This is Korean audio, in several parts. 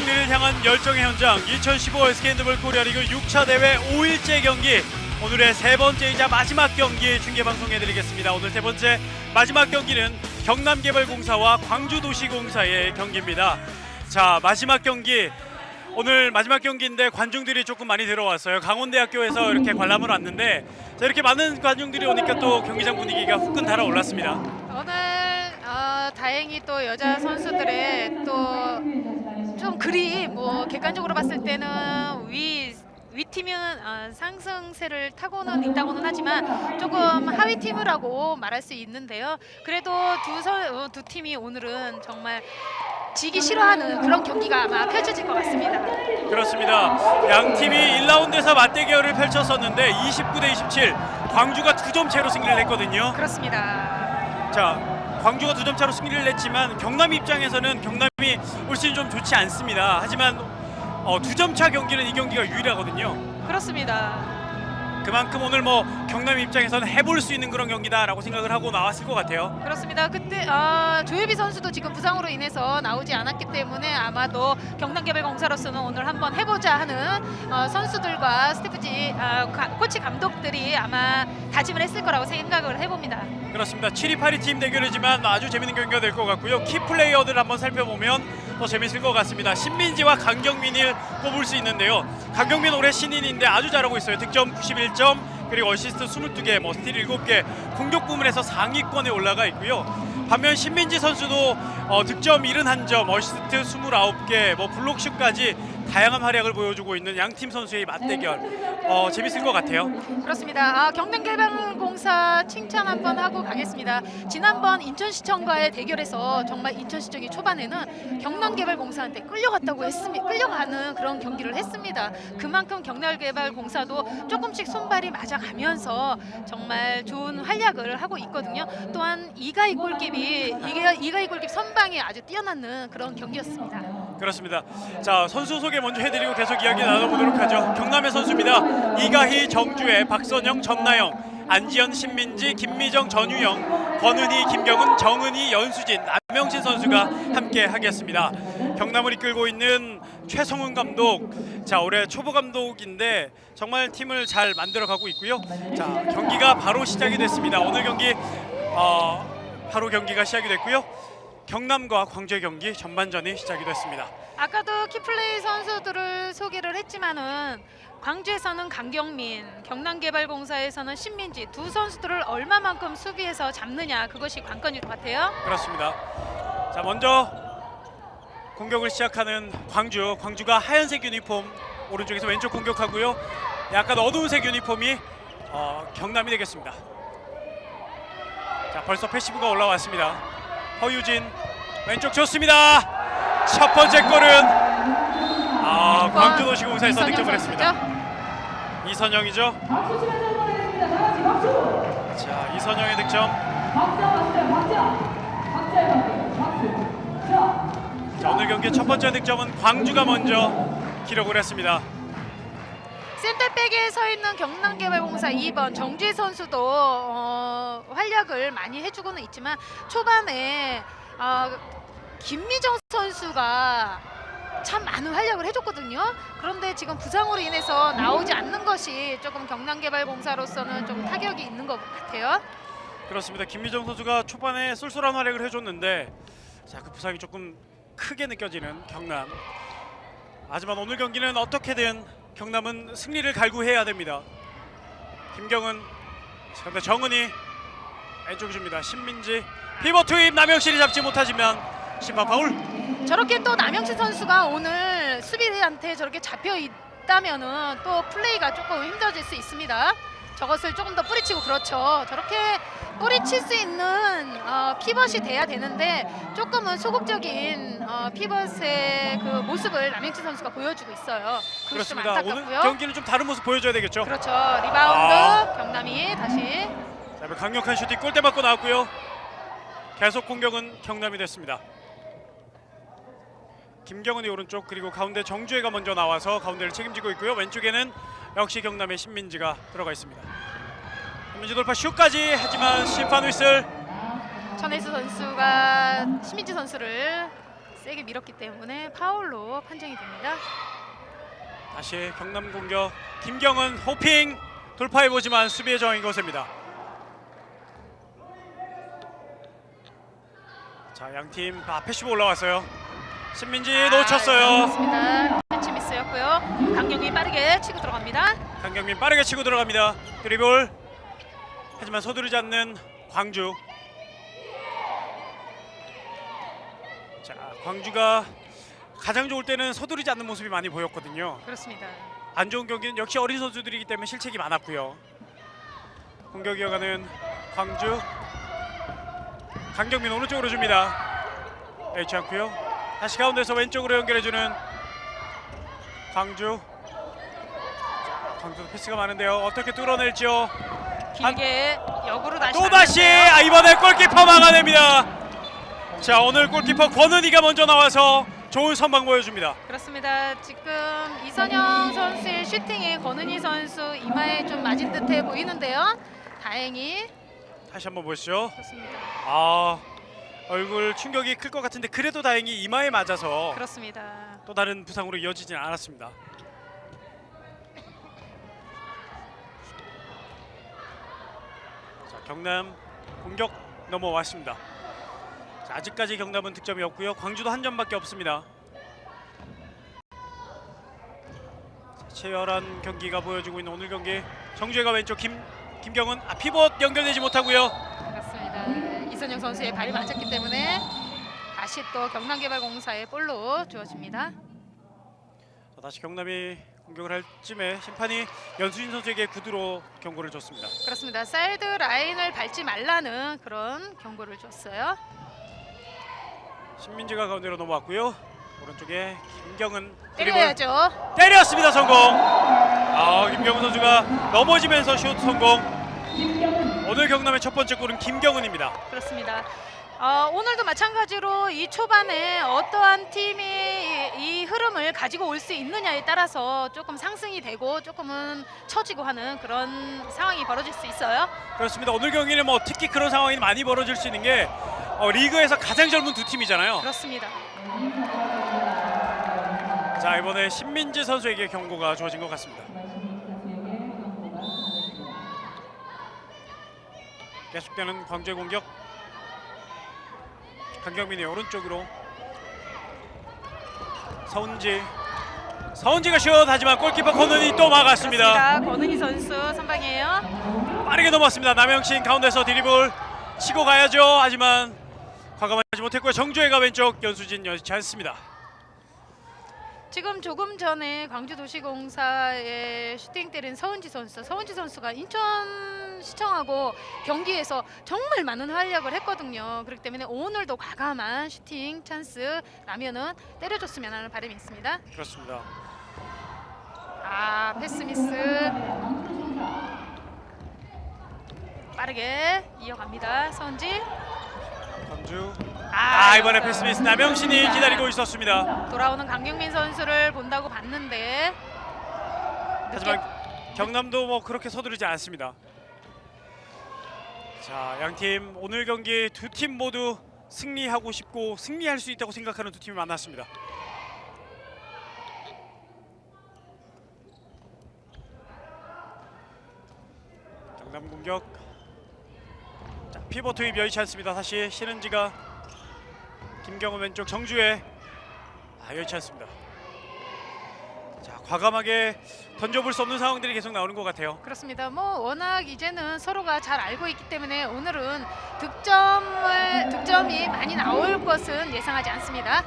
승리를 향한 열정의 현장 2015 SK핸드볼 코리아리그 6차 대회 5일째 경기 오늘의 세 번째이자 마지막 경기 중계방송해드리겠습니다. 오늘 세 번째 마지막 경기는 경남개발공사와 광주도시공사의 경기입니다. 자, 마지막 경기 오늘 마지막 경기인데 관중들이 조금 많이 들어왔어요. 강원대학교에서 이렇게 관람을 왔는데 자, 이렇게 많은 관중들이 오니까 또 경기장 분위기가 후끈 달아올랐습니다. 오늘 다행히 또 여자 선수들의 또 좀 그리 뭐 객관적으로 봤을 때는 위 팀은 상승세를 타고는 있다고는 하지만 조금 하위 팀이라고 말할 수 있는데요. 그래도 두 팀이 오늘은 정말 지기 싫어하는 그런 경기가 아마 펼쳐질 것 같습니다. 그렇습니다. 양 팀이 1라운드에서 맞대결을 펼쳤었는데 29대 27 광주가 2점 차로 승리를 했거든요. 그렇습니다. 자, 광주가 2점 차로 승리를 냈지만 경남 입장에서는 경남이 훨씬 좀 좋지 않습니다. 하지만 2점 차 경기는 이 경기가 유일하거든요. 그렇습니다. 그만큼 오늘 뭐 경남 입장에서는 해볼 수 있는 그런 경기다라고 생각을 하고 나왔을 것 같아요. 그렇습니다. 그때 조혜비 선수도 지금 부상으로 인해서 나오지 않았기 때문에 아마도 경남개발공사로서는 오늘 한번 해보자 하는 선수들과 스태프지 코치 감독들이 아마 다짐을 했을 거라고 생각을 해봅니다. 그렇습니다. 7위, 8위 팀 대결이지만 아주 재밌는 경기가 될 것 같고요. 키플레이어들 한번 살펴보면 더 재밌을 것 같습니다. 신민지와 강경민을 꼽을 수 있는데요. 강경민 올해 신인인데 아주 잘하고 있어요. 득점 91점 그리고 어시스트 22개, 뭐 스틸 7개, 공격 부문에서 상위권에 올라가 있고요. 반면 신민지 선수도 득점 71점, 어시스트 29개, 뭐 블록슛까지 다양한 활약을 보여주고 있는 양팀 선수의 맞대결 재밌을 것 같아요. 그렇습니다. 경남개발공사 칭찬 한번 하고 가겠습니다. 지난번 인천시청과의 대결에서 정말 인천시청이 초반에는 경남개발공사한테 끌려가는 그런 경기를 했습니다. 그만큼 경남개발공사도 조금씩 손발이 맞아가면서 정말 좋은 활약을 하고 있거든요. 또한 이가희 골킵이 선방이 아주 뛰어나는 그런 경기였습니다. 그렇습니다. 자, 선수 소개 먼저 해드리고 계속 이야기 나눠보도록 하죠. 경남의 선수입니다. 이가희, 정주혜, 박선영, 전나영, 안지연, 신민지, 김미정, 전유영, 권은희, 김경은, 정은희, 연수진, 남명신 선수가 함께 하겠습니다. 경남을 이끌고 있는 최성훈 감독, 자, 올해 초보 감독인데 정말 팀을 잘 만들어가고 있고요. 자, 경기가 바로 시작이 됐습니다. 오늘 경기 바로 경기가 시작이 됐고요. 경남과 광주의 경기 전반전이 시작이 됐습니다. 아까도 키플레이 선수들을 소개를 했지만은 광주에서는 강경민, 경남개발공사에서는 신민지 두 선수들을 얼마만큼 수비에서 잡느냐 그것이 관건일 것 같아요. 그렇습니다. 자, 먼저 공격을 시작하는 광주가 하얀색 유니폼 오른쪽에서 왼쪽 공격하고요. 약간 어두운색 유니폼이 경남이 되겠습니다. 자, 벌써 패시브가 올라왔습니다. 허유진 왼쪽 좋습니다. 첫 번째 골은 광주도시공사에서 득점을 했습니다. 이선영이죠. 자, 이선영의 득점. 자, 오늘 경기 첫 번째 득점은 광주가 먼저 기록을 했습니다. 센터백에 서 있는 경남개발공사 2번 정주혜 선수도 활약을 많이 해주고는 있지만 초반에 김미정 선수가 참 많은 활약을 해줬거든요. 그런데 지금 부상으로 인해서 나오지 않는 것이 조금 경남개발공사로서는 좀 타격이 있는 것 같아요. 그렇습니다. 김미정 선수가 초반에 쏠쏠한 활약을 해줬는데 자, 그 부상이 조금 크게 느껴지는 경남. 하지만 오늘 경기는 어떻게든 경남은 승리를 갈구해야 됩니다. 김경은, 그런데 정은이 왼쪽 줍니다. 신민지 피벗 투입, 남영실이 잡지 못하지만 심판 파울. 저렇게 또 남영신 선수가 오늘 수비한테 저렇게 잡혀 있다면은 또 플레이가 조금 힘들어질 수 있습니다. 저것을 조금 더 뿌리치고, 그렇죠. 저렇게 뿌리칠 수 있는 피벗이 돼야 되는데 조금은 소극적인 피벗의 그 모습을 남영신 선수가 보여주고 있어요. 그렇습니다. 오늘 경기는 좀 다른 모습 보여줘야 되겠죠. 그렇죠. 리바운드 경남이 다시. 자, 강력한 슈팅 골대 맞고 나왔고요. 계속 공격은 경남이 됐습니다. 김경은이 오른쪽, 그리고 가운데 정주혜가 먼저 나와서 가운데를 책임지고 있고요. 왼쪽에는 역시 경남의 신민지가 들어가 있습니다. 신민지 돌파 슛까지, 하지만 심판 휘슬. 전혜수 선수가 신민지 선수를 세게 밀었기 때문에 파울로 판정이 됩니다. 다시 경남 공격. 김경은 호핑 돌파해보지만 수비의 저항이 거셉니다. 자, 양팀 패시브 올라왔어요. 신민지 놓쳤어요. 그렇습니다. 캐치 미스였고요. 강경이 빠르게 치고 들어갑니다. 강경민 빠르게 치고 들어갑니다. 드리블. 하지만 서두르지 않는 광주. 자, 광주가 가장 좋을 때는 서두르지 않는 모습이 많이 보였거든요. 그렇습니다. 안 좋은 경기는 역시 어린 선수들이기 때문에 실책이 많았고요. 공격 이어가는 광주. 강경민 오른쪽으로 줍니다. H 않고요. 다시 가운데서 왼쪽으로 연결해주는 광주. 광주 패스가 많은데요. 어떻게 뚫어낼지요. 길게 역으로 다시 또다시 나가는데요. 이번에 골키퍼 막아냅니다. 자, 오늘 골키퍼 권은희가 먼저 나와서 좋은 선방 보여줍니다. 그렇습니다. 지금 이선영 선수의 슈팅이 권은희 선수 이마에 좀 맞은 듯해 보이는데요. 다행히 다시 한번 보시죠. 그렇습니다. 얼굴 충격이 클 것 같은데 그래도 다행히 이마에 맞아서 그렇습니다. 또 다른 부상으로 이어지진 않았습니다. 자, 경남 공격 넘어왔습니다. 자, 아직까지 경남은 득점이 없고요. 광주도 한 점밖에 없습니다. 자, 치열한 경기가 보여지고 있는 오늘 경기. 정주혜가 왼쪽, 김경은 피벗 연결되지 못하고요. 그렇습니다. 이선영 선수의 발이 맞았기 때문에 다시 또 경남개발공사의 볼로 주어집니다. 자, 다시 경남이 공격을 할 쯤에 심판이 연수진 선수에게 구두로 경고를 줬습니다. 그렇습니다. 사이드 라인을 밟지 말라는 그런 경고를 줬어요. 신민지가 가운데로 넘어왔고요. 오른쪽에 김경은 드리블. 때려야죠. 때렸습니다. 성공. 김경은 선수가 넘어지면서 슛 성공. 오늘 경남의 첫 번째 골은 김경은입니다. 그렇습니다. 오늘도 마찬가지로 이 초반에 어떠한 팀이 이 흐름을 가지고 올 수 있느냐에 따라서 조금 상승이 되고 조금은 처지고 하는 그런 상황이 벌어질 수 있어요. 그렇습니다. 오늘 경기는 특히 그런 상황이 많이 벌어질 수 있는 게 리그에서 가장 젊은 두 팀이잖아요. 그렇습니다. 자, 이번에 신민지 선수에게 경고가 주어진 것 같습니다. 계속되는 광주의 공격. 강경민이 오른쪽으로. 서은지가 슛 하지만 골키퍼 권은희 또 막았습니다. 그렇습니다. 권은희 선수 선방이에요. 빠르게 넘어왔습니다. 남영신 가운데서 드리블 치고 가야죠. 하지만 과감하지 못했고요. 정주혜가 왼쪽, 연수진 여의치 않습니다. 지금 조금 전에 광주도시공사에 슈팅 때린 서은지 선수가 인천시청하고 경기에서 정말 많은 활약을 했거든요. 그렇기 때문에 오늘도 과감한 슈팅 찬스 나면은 때려줬으면 하는 바람이 있습니다. 그렇습니다. 패스 미스. 빠르게 이어갑니다. 서은지. 광주. 아, 이번에 패스 미스. 남영신이 기다리고 있었습니다. 돌아오는 강경민 선수를 본다고 봤는데 하지만 경남도 그렇게 서두르지 않습니다. 자, 양팀 오늘 경기 두 팀 모두 승리하고 싶고 승리할 수 있다고 생각하는 두 팀이 만났습니다. 경남 공격. 자, 피벗 투입 여의치 않습니다. 다시 신은지가 김경은 왼쪽, 정주혜 여의치 않습니다. 자, 과감하게 던져볼 수 없는 상황들이 계속 나오는 것 같아요. 그렇습니다. 워낙 이제는 서로가 잘 알고 있기 때문에 오늘은 득점이 많이 나올 것은 예상하지 않습니다.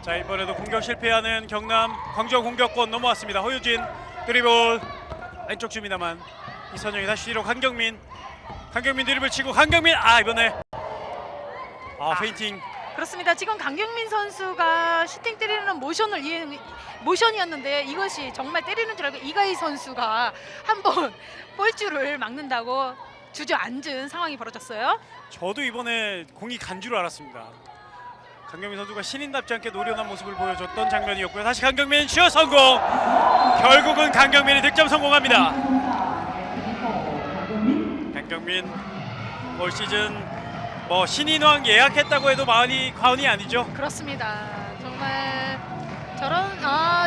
자, 이번에도 공격 실패하는 경남. 광주가 공격권 넘어왔습니다. 허유진 드리블 왼쪽 줍니다만 이선영이 다시 뒤로. 강경민 드리블 치고 강경민 이번에 페인팅. 그렇습니다. 지금 강경민 선수가 슈팅 때리는 모션이었는데 이것이 정말 때리는 줄 알고 이가희 선수가 한번 볼줄을 막는다고 주저앉은 상황이 벌어졌어요. 저도 이번에 공이 간 줄 알았습니다. 강경민 선수가 신인답지 않게 노련한 모습을 보여줬던 장면이었고요. 다시 강경민 슛 성공. 결국은 강경민이 득점 성공합니다. 강경민 올 시즌 신인왕 예약했다고 해도 과언이 아니죠. 그렇습니다.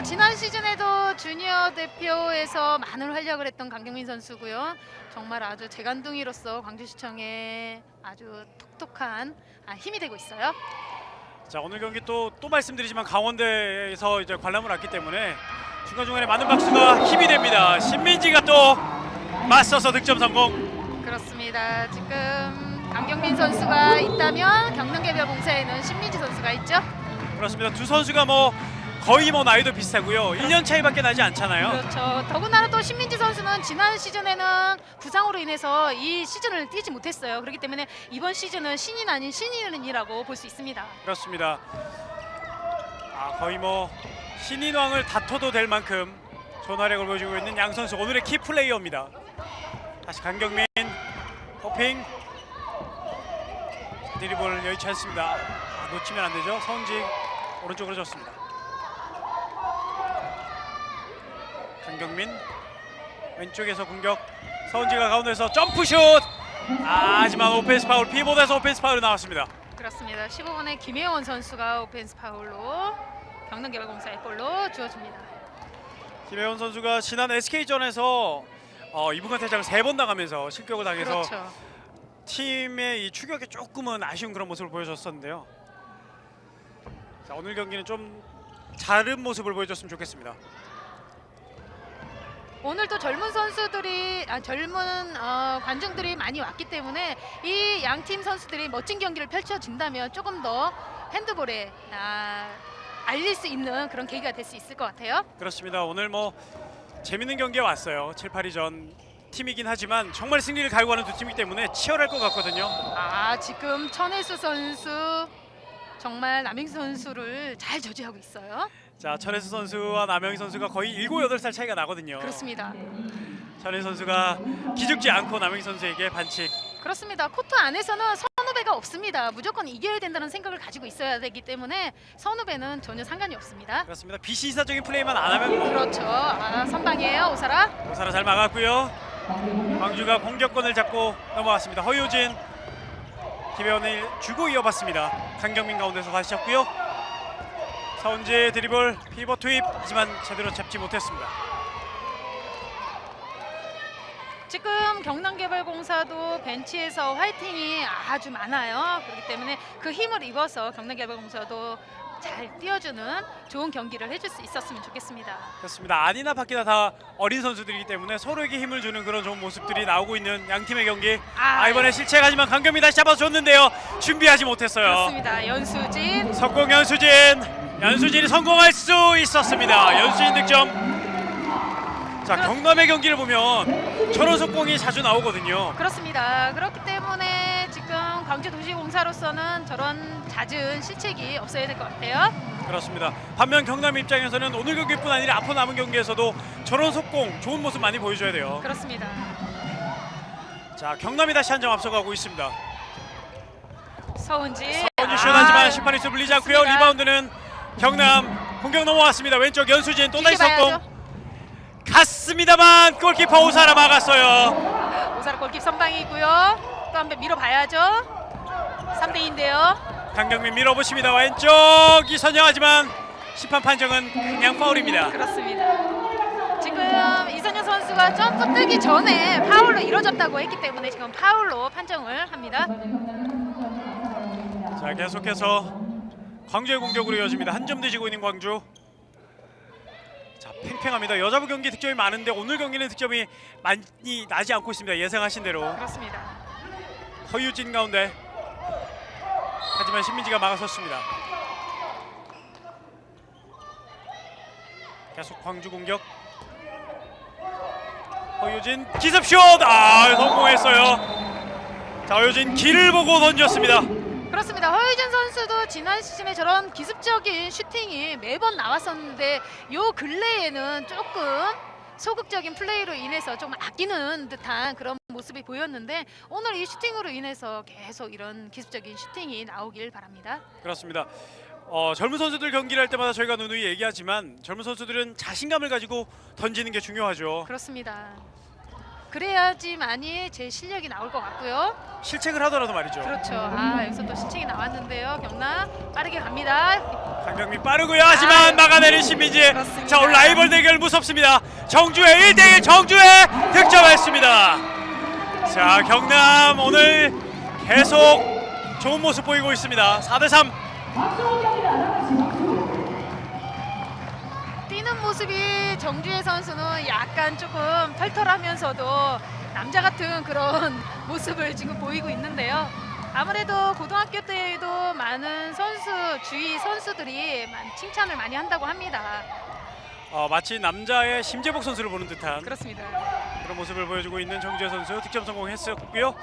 지난 시즌에도 주니어 대표에서 많은 활약을 했던 강경민 선수고요. 정말 아주 재간둥이로서 광주시청에 아주 톡톡한 힘이 되고 있어요. 자, 오늘 경기 또 말씀드리지만 강원대에서 이제 관람을 왔기 때문에 중간중간에 많은 박수가 힘이 됩니다. 신민지가 또 맞서서 득점 성공. 그렇습니다. 지금 강경민 선수가 있다면 경남개별공사에는 신민지 선수가 있죠. 그렇습니다. 두 선수가 거의 나이도 비슷하고요. 1년 차이밖에 나지 않잖아요. 그렇죠. 더군다나 또 신민지 선수는 지난 시즌에는 부상으로 인해서 이 시즌을 뛰지 못했어요. 그렇기 때문에 이번 시즌은 신인 아닌 신인이라고 볼 수 있습니다. 그렇습니다. 거의 신인왕을 다퉈도 될 만큼 좋은 활약을 보여주고 있는 양 선수, 오늘의 키 플레이어입니다. 다시 강경민 호핑, 드리블 여의치 않습니다. 놓치면 안 되죠. 서은지 오른쪽으로 줬습니다. 강경민 왼쪽에서 공격, 서은지가 가운데서 점프슛. 하지만 오펜스 파울, 피봇에서 오펜스 파울이 나왔습니다. 그렇습니다. 15번의 김혜원 선수가 오펜스 파울로 경남개발공사의 골로 주어집니다. 김혜원 선수가 지난 SK전에서 이분간 퇴장을 3번 당하면서 실격을 당해서 그렇죠. 팀의 이 추격에 조금은 아쉬운 그런 모습을 보여줬었는데요. 자, 오늘 경기는 좀 다른 모습을 보여줬으면 좋겠습니다. 오늘도 젊은 선수들이 젊은 관중들이 많이 왔기 때문에 이 양 팀 선수들이 멋진 경기를 펼쳐준다면 조금 더 핸드볼에 알릴 수 있는 그런 계기가 될 수 있을 것 같아요. 그렇습니다. 오늘 재밌는 경기에 왔어요. 7-8위전 팀이긴 하지만 정말 승리를 갈구하는 두 팀이기 때문에 치열할 것 같거든요. 지금 천혜수 선수 정말 남영희 선수를 잘 저지하고 있어요. 자, 천혜수 선수와 남영희 선수가 거의 7, 8살 차이가 나거든요. 그렇습니다. 천혜수 선수가 기죽지 않고 남영희 선수에게 반칙. 그렇습니다. 코트 안에서는 선후배가 없습니다. 무조건 이겨야 된다는 생각을 가지고 있어야 되기 때문에 선후배는 전혀 상관이 없습니다. 그렇습니다. 비시사적인 플레이만 안 하면 그렇죠. 선방이에요, 오사라. 오사라 잘 막았고요. 광주가 공격권을 잡고 넘어갔습니다. 허효진, 김혜원을 주고 이어봤습니다. 강경민 가운데서 다시 잡고요. 서은지 드리블, 피벗 투입, 하지만 제대로 잡지 못했습니다. 지금 경남개발공사도 벤치에서 화이팅이 아주 많아요. 그렇기 때문에 그 힘을 입어서 경남개발공사도 잘 뛰어주는 좋은 경기를 해줄 수 있었으면 좋겠습니다. 그렇습니다. 아니나 밖이나 다 어린 선수들이기 때문에 서로에게 힘을 주는 그런 좋은 모습들이 나오고 있는 양 팀의 경기. 이번에 실책하지만 강경민 다시 잡아줬는데요. 준비하지 못했어요. 그렇습니다. 연수진. 석공 연수진이 성공할 수 있었습니다. 연수진 득점. 자, 경남의 경기를 보면 저런 속공이 자주 나오거든요. 그렇습니다. 그렇기 때문에 지금 광주도시공사로서는 저런 잦은 실책이 없어야 될 것 같아요. 그렇습니다. 반면 경남 입장에서는 오늘 경기뿐 아니라 앞으로 남은 경기에서도 저런 속공 좋은 모습 많이 보여줘야 돼요. 그렇습니다. 자, 경남이 다시 한 점 앞서가고 있습니다. 서은지 시원하지만 심판이 불리지 않고요. 리바운드는 경남. 공격 넘어왔습니다. 왼쪽 연수진 또다시 속공 갔습니다만 골키퍼 오사라 막았어요. 오사라 골킵 선방이고요. 또 한 번 밀어봐야죠. 3대2인데요. 강경민 밀어보십니다. 왼쪽 이선영하지만 심판 판정은 그냥 파울입니다. 그렇습니다. 지금 이선영 선수가 점프 뜨기 전에 파울로 이루어졌다고 했기 때문에 지금 파울로 판정을 합니다. 자, 계속해서 광주의 공격으로 이어집니다. 한 점 뒤지고 있는 광주. 자, 팽팽합니다. 여자부 경기 득점이 많은데 오늘 경기는 득점이 많이 나지 않고 있습니다. 예상하신 대로. 그렇습니다. 허유진 가운데. 하지만 신민지가 막아섰습니다. 계속 광주 공격. 허유진 기습슛! 성공했어요. 자, 허유진 길을 보고 던졌습니다. 그렇습니다. 허유진 선수도 지난 시즌에 저런 기습적인 슈팅이 매번 나왔었는데 요 근래에는 조금 소극적인 플레이로 인해서 좀 아끼는 듯한 그런 모습이 보였는데 오늘 이 슈팅으로 인해서 계속 이런 기습적인 슈팅이 나오길 바랍니다. 그렇습니다. 젊은 선수들 경기를 할 때마다 저희가 누누이 얘기하지만 젊은 선수들은 자신감을 가지고 던지는 게 중요하죠. 그렇습니다. 그래야지만이 제 실력이 나올 것 같고요. 실책을 하더라도 말이죠. 그렇죠. 여기서 또 실책이 나왔는데요. 경남 빠르게 갑니다. 강경민 빠르고요. 하지만 막아내는 신민지. 그렇습니다. 자, 오늘 라이벌 대결 무섭습니다. 정주의 1대1 정주의 득점했습니다. 자, 경남 오늘 계속 좋은 모습 보이고 있습니다. 4대3. 뛰는 모습이 정주혜 선수는 약간 조금 털털하면서도 남자 같은 그런 모습을 지금 보이고 있는데요. 아무래도 고등학교 때에도 많은 주위 선수들이 칭찬을 많이 한다고 합니다. 마치 남자의 심재복 선수를 보는 듯한 그렇습니다. 그런 모습을 보여주고 있는 정주혜 선수. 득점 성공했었고요.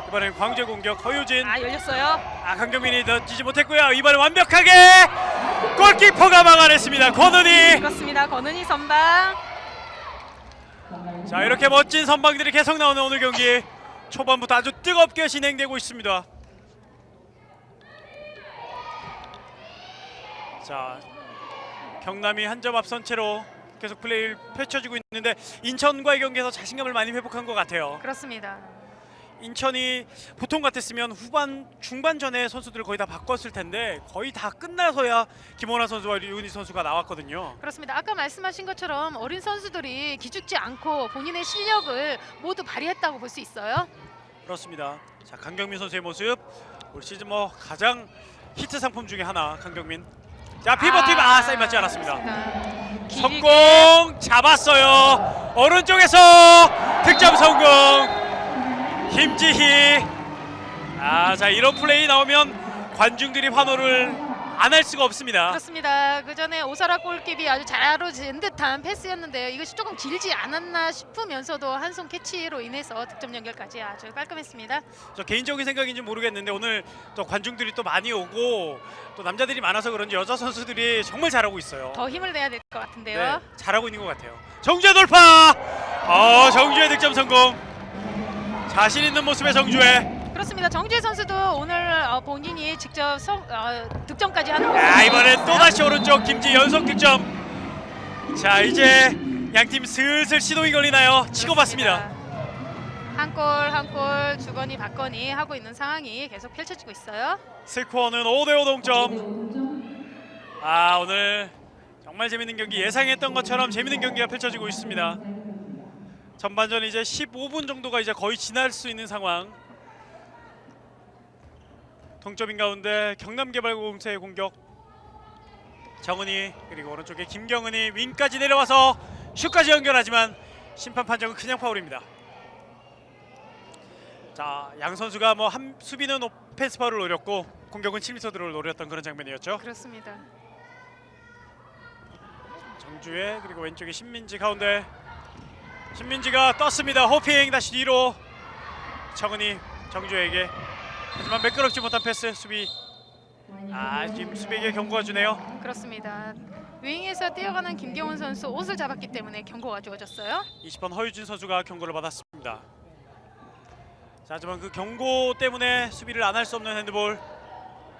이번엔 광주의 공격 허유진. 열렸어요. 강경민이 던지지 못했고요. 이번에 완벽하게 골키퍼가 막아냈습니다. 권은희. 그렇습니다. 권은희 선방. 자, 이렇게 멋진 선방들이 계속 나오는 오늘 경기. 초반부터 아주 뜨겁게 진행되고 있습니다. 자, 경남이 한 점 앞선 채로 계속 플레이를 펼쳐지고 있는데 인천과의 경기에서 자신감을 많이 회복한 것 같아요. 그렇습니다. 인천이 보통 같았으면 중반 전에 선수들을 거의 다 바꿨을 텐데 거의 다 끝나서야 김원하 선수와 류은희 선수가 나왔거든요. 그렇습니다. 아까 말씀하신 것처럼 어린 선수들이 기죽지 않고 본인의 실력을 모두 발휘했다고 볼 수 있어요. 그렇습니다. 자, 강경민 선수의 모습 올 시즌 가장 히트 상품 중에 하나. 강경민. 자, 피벗팁 사인 맞지 않았습니다. 성공 잡았어요. 오른쪽에서 득점 성공. 김지희. 자, 이런 플레이 나오면 관중들이 환호를 안 할 수가 없습니다. 그렇습니다. 그 전에 오사라 골킵이 아주 잘하러진 듯한 패스였는데요. 이것이 조금 길지 않았나 싶으면서도 한 손 캐치로 인해서 득점 연결까지 아주 깔끔했습니다. 저 개인적인 생각인지 모르겠는데 오늘 또 관중들이 또 많이 오고 또 남자들이 많아서 그런지 여자 선수들이 정말 잘하고 있어요. 더 힘을 내야 될 것 같은데요. 네, 잘하고 있는 것 같아요. 정주의 돌파. 정주의 득점 성공. 자신 있는 모습의 정주의. 그렇습니다. 정주혜 선수도 오늘 본인이 직접 득점까지 하는 모습. 이번엔 또다시 오른쪽 김지 연속 득점. 자, 이제 양팀 슬슬 시동이 걸리나요? 치고 받습니다. 한 골 한 골 주거니 받거니 하고 있는 상황이 계속 펼쳐지고 있어요. 스코어는 5대5 동점. 오늘 정말 재밌는 경기, 예상했던 것처럼 재밌는 경기가 펼쳐지고 있습니다. 전반전 이제 15분 정도가 이제 거의 지날 수 있는 상황. 동점인 가운데 경남개발공사의 공격. 정은희 그리고 오른쪽에 김경은이 윙까지 내려와서 슛까지 연결하지만 심판 판정은 그냥 파울입니다. 자, 양 선수가 수비는 오펜스 파울을 노렸고 공격은 7m 드로우를 노렸던 그런 장면이었죠. 그렇습니다. 정주혜 그리고 왼쪽에 신민지 가운데. 신민지가 떴습니다. 호핑 다시 뒤로. 정은희 정주혜에게. 하지만 매끄럽지 못한 패스. 수비. 지금 수비에게 경고가 주네요. 그렇습니다. 윙에서 뛰어가는 김경훈 선수 옷을 잡았기 때문에 경고가 주어졌어요. 20번 허유진 선수가 경고를 받았습니다. 자, 하지만 그 경고 때문에 수비를 안 할 수 없는 핸드볼.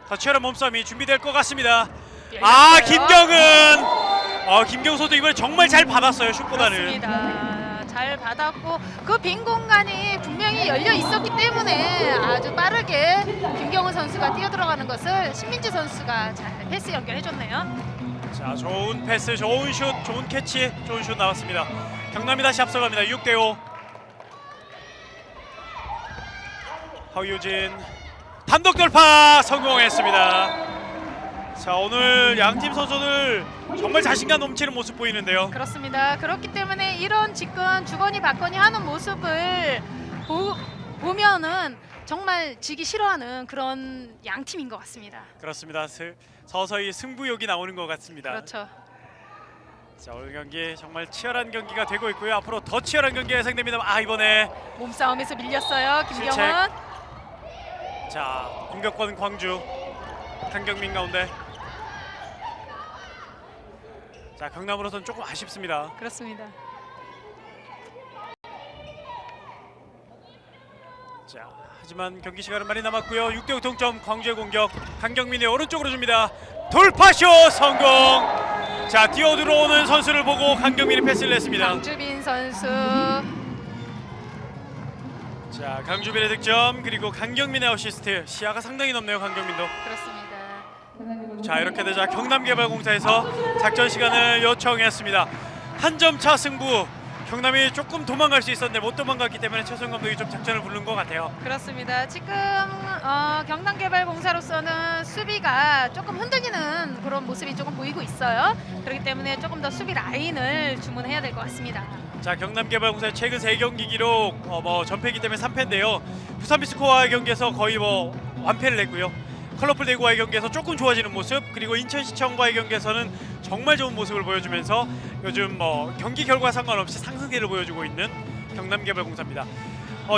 더 치열한 몸싸움이 준비될 것 같습니다. 열렸어요. 김경은. 김경은 선수 이번에 정말 잘 받았어요. 슛보다는. 그렇습니다. 잘 받았고 그 빈 공간이 분명히 열려 있었기 때문에 아주 빠르게 김경훈 선수가 뛰어들어가는 것을 신민지 선수가 잘 패스 연결해줬네요. 자, 좋은 패스, 좋은 슛, 좋은 캐치, 좋은 슛 나왔습니다. 경남이 다시 앞서갑니다. 6대5. 허유진 단독 돌파 성공했습니다. 자, 오늘 양팀 선수들 정말 자신감 넘치는 모습 보이는데요. 그렇습니다. 그렇기 때문에 이런 지금 주거니 받거니 하는 모습을 보면은 정말 지기 싫어하는 그런 양팀인 것 같습니다. 그렇습니다. 서서히 승부욕이 나오는 것 같습니다. 그렇죠. 자, 오늘 경기 정말 치열한 경기가 되고 있고요. 앞으로 더 치열한 경기가 예상됩니다. 이번에 몸싸움에서 밀렸어요. 김경훈. 실책. 자, 공격권 광주. 강경민 가운데. 자, 경남으로서는 조금 아쉽습니다. 그렇습니다. 자, 하지만 경기 시간은 많이 남았고요. 6대6 동점. 광주의 공격. 강경민이 오른쪽으로 줍니다. 돌파쇼 성공. 자, 뛰어 들어오는 선수를 보고 강경민이 패스를 냈습니다. 강주빈 선수. 자, 강주빈의 득점 그리고 강경민의 어시스트. 시야가 상당히 넓네요. 강경민도. 그렇습니다. 자, 이렇게 되자 경남개발공사에서 작전 시간을 요청했습니다. 한 점 차 승부. 경남이 조금 도망갈 수 있었는데 못 도망갔기 때문에 최소영 감독이 좀 작전을 부른 것 같아요. 그렇습니다. 지금 경남개발공사로서는 수비가 조금 흔들리는 그런 모습이 조금 보이고 있어요. 그렇기 때문에 조금 더 수비 라인을 주문해야 될 것 같습니다. 자, 경남개발공사의 최근 3경기 기록 전패이기 때문에 3패인데요. 부산 비스코와의 경기에서 거의 완패를 냈고요. 컬러풀 대구와의 경기에서 조금 좋아지는 모습, 그리고 인천시청과의 경기에서는 정말 좋은 모습을 보여주면서 요즘 경기 결과 상관없이 상승세를 보여주고 있는 경남개발공사입니다.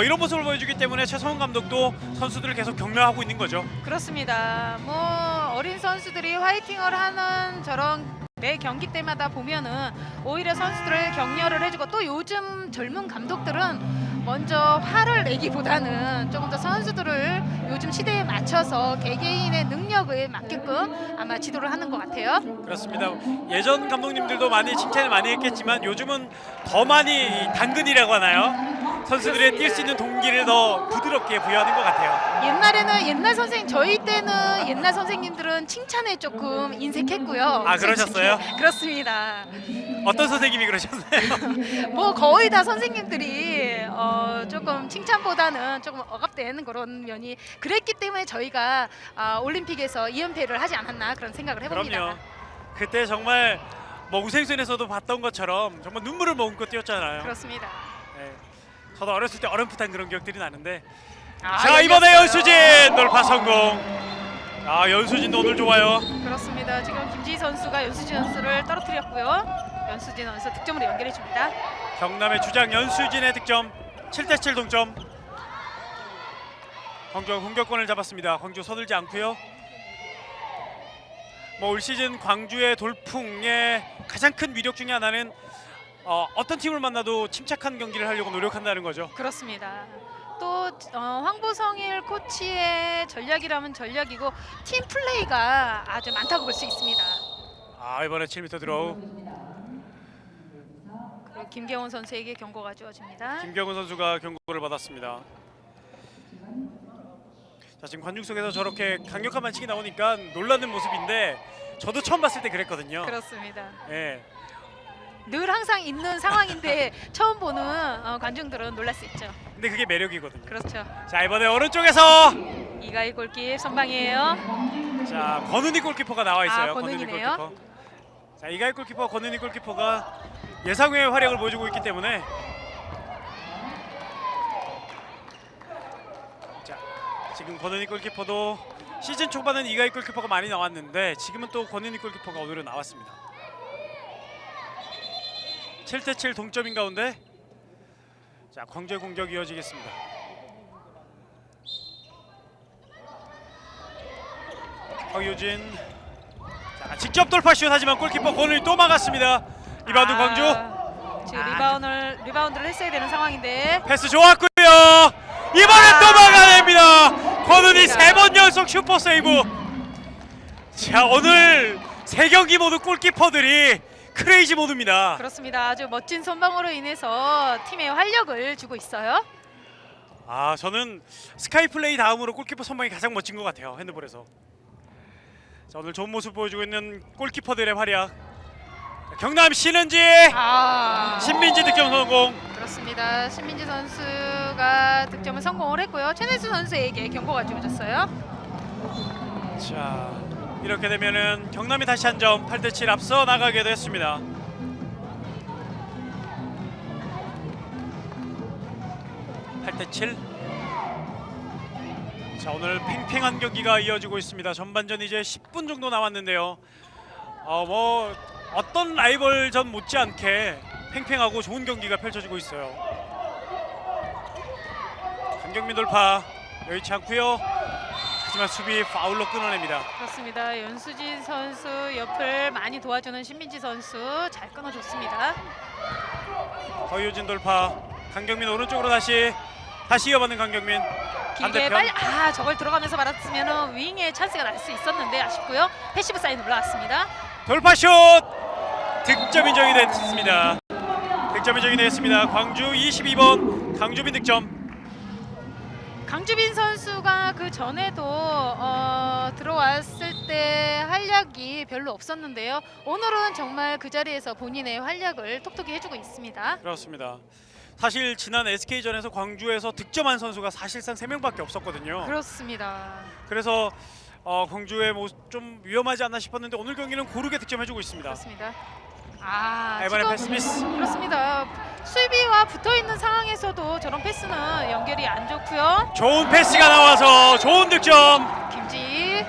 이런 모습을 보여주기 때문에 최성훈 감독도 선수들을 계속 격려하고 있는 거죠. 그렇습니다. 어린 선수들이 화이팅을 하는 저런 매 경기 때마다 보면은 오히려 선수들을 격려를 해주고, 또 요즘 젊은 감독들은 먼저 화를 내기보다는 조금 더 선수들을 요즘 시대에 맞춰서 개개인의 능력에 맞게끔 아마 지도를 하는 것 같아요. 그렇습니다. 예전 감독님들도 많이 칭찬을 많이 했겠지만 요즘은 더 많이 당근이라고 하나요? 선수들의 뛸 수 있는 동기를 더 부드럽게 부여하는 것 같아요. 옛날에는 저희 때는 옛날 선생님들은 칭찬에 조금 인색했고요. 아, 그러셨어요? 그렇습니다. 어떤 선생님이 그러셨나요? 거의 다 선생님들이 조금 칭찬보다는 조금 억압되는 그런 면이 그랬기 때문에 저희가 올림픽에서 2연패를 하지 않았나 그런 생각을 해봅니다. 그럼요. 그때 정말 우생순에서도 봤던 것처럼 정말 눈물을 머금고 뛰었잖아요. 그렇습니다. 네. 저도 어렸을 때 어렴풋한 그런 기억들이 나는데. 자, 자, 이번에 연수진 돌파 성공. 연수진도 오늘 좋아요. 그렇습니다. 지금 김지희 선수가 연수진 선수를 떨어뜨렸고요. 연수진 선수 득점으로 연결해 줍니다. 경남의 주장 연수진의 득점. 7대7 동점. 광주가 공격권을 잡았습니다. 광주 서둘지 않고요. 올 시즌 광주의 돌풍의 가장 큰 위력 중에 하나는 어떤 팀을 만나도 침착한 경기를 하려고 노력한다는 거죠. 그렇습니다. 또 황보성일 코치의 전략이라면 전략이고 팀 플레이가 아주 많다고 볼 수 있습니다. 이번에 7m 드로우. 그리고 김경훈 선수에게 경고가 주어집니다. 김경훈 선수가 경고를 받았습니다. 자, 지금 관중 속에서 저렇게 강력한 반칙이 나오니까 놀라는 모습인데 저도 처음 봤을 때 그랬거든요. 그렇습니다. 예. 늘 항상 있는 상황인데 처음 보는 관중들은 놀랄 수 있죠. 근데 그게 매력이거든요. 그렇죠. 자, 이번에 오른쪽에서 이가희 골킵 선방이에요. 자, 권은희 골키퍼가 나와 있어요. 권은희네요. 골키퍼. 자, 이가희 골키퍼, 권은희 골키퍼가 예상 외의 활약을 보여주고 있기 때문에 자, 지금 권은희 골키퍼도 시즌 초반은 이가희 골키퍼가 많이 나왔는데 지금은 또 권은희 골키퍼가 오늘은 나왔습니다. 7대7 동점인 가운데 자, 광주의 공격이 이어지겠습니다. 황유진 자, 직접 돌파슛 하지만 골키퍼 권은희 또 막았습니다. 리바운드 광주. 지금 리바운드를 했어야 되는 상황인데 패스 좋았고요. 이번엔 또 막아냅니다. 권은희 3번 연속 슈퍼 세이브. 자, 오늘 3경기 모두 골키퍼들이 크레이지 모드입니다. 그렇습니다. 아주 멋진 선방으로 인해서 팀에 활력을 주고 있어요. 저는 스카이 플레이 다음으로 골키퍼 선방이 가장 멋진 것 같아요. 핸드볼에서. 자, 오늘 좋은 모습 보여주고 있는 골키퍼들의 활약. 자, 경남 신은지 신민지 득점 성공. 그렇습니다. 신민지 선수가 득점을 성공을 했고요. 최내수 선수에게 경고가 주어졌어요. 자, 이렇게 되면은 경남이 다시 한 점 8대7 앞서 나가게 됐습니다. (8대7) 자, 오늘 팽팽한 경기가 이어지고 있습니다. 전반전 이제 10분 정도 남았는데요. 어떤 라이벌전 못지않게 팽팽하고 좋은 경기가 펼쳐지고 있어요. 강경민 돌파 여의치 않고요. 하지만 수비 파울로 끊어냅니다. 그렇습니다. 연수진 선수 옆을 많이 도와주는 신민지 선수 잘 끊어줬습니다. 허유진 돌파. 강경민 오른쪽으로 다시 이어받는 강경민. 길게 반대편. 빨리 저걸 들어가면서 받았으면 윙에 찬스가 날 수 있었는데 아쉽고요. 패시브 사인 올라왔습니다. 돌파슛 득점 인정이 됐습니다. 득점 인정이 됐습니다. 광주 22번 강주빈 득점. 강주빈 선수가 그 전에도 들어왔을 때 활약이 별로 없었는데요. 오늘은 정말 그 자리에서 본인의 활약을 톡톡히 해주고 있습니다. 그렇습니다. 사실 지난 SK전에서 광주에서 득점한 선수가 사실상 3명밖에 없었거든요. 그렇습니다. 그래서 광주의 좀 위험하지 않나 싶었는데 오늘 경기는 고르게 득점해주고 있습니다. 그렇습니다. 이번에 지금 패스 미스. 그렇습니다. 수비와 붙어있는 상황에서도 저런 패스는 연결이 안 좋고요. 좋은 패스가 나와서 좋은 득점. 김지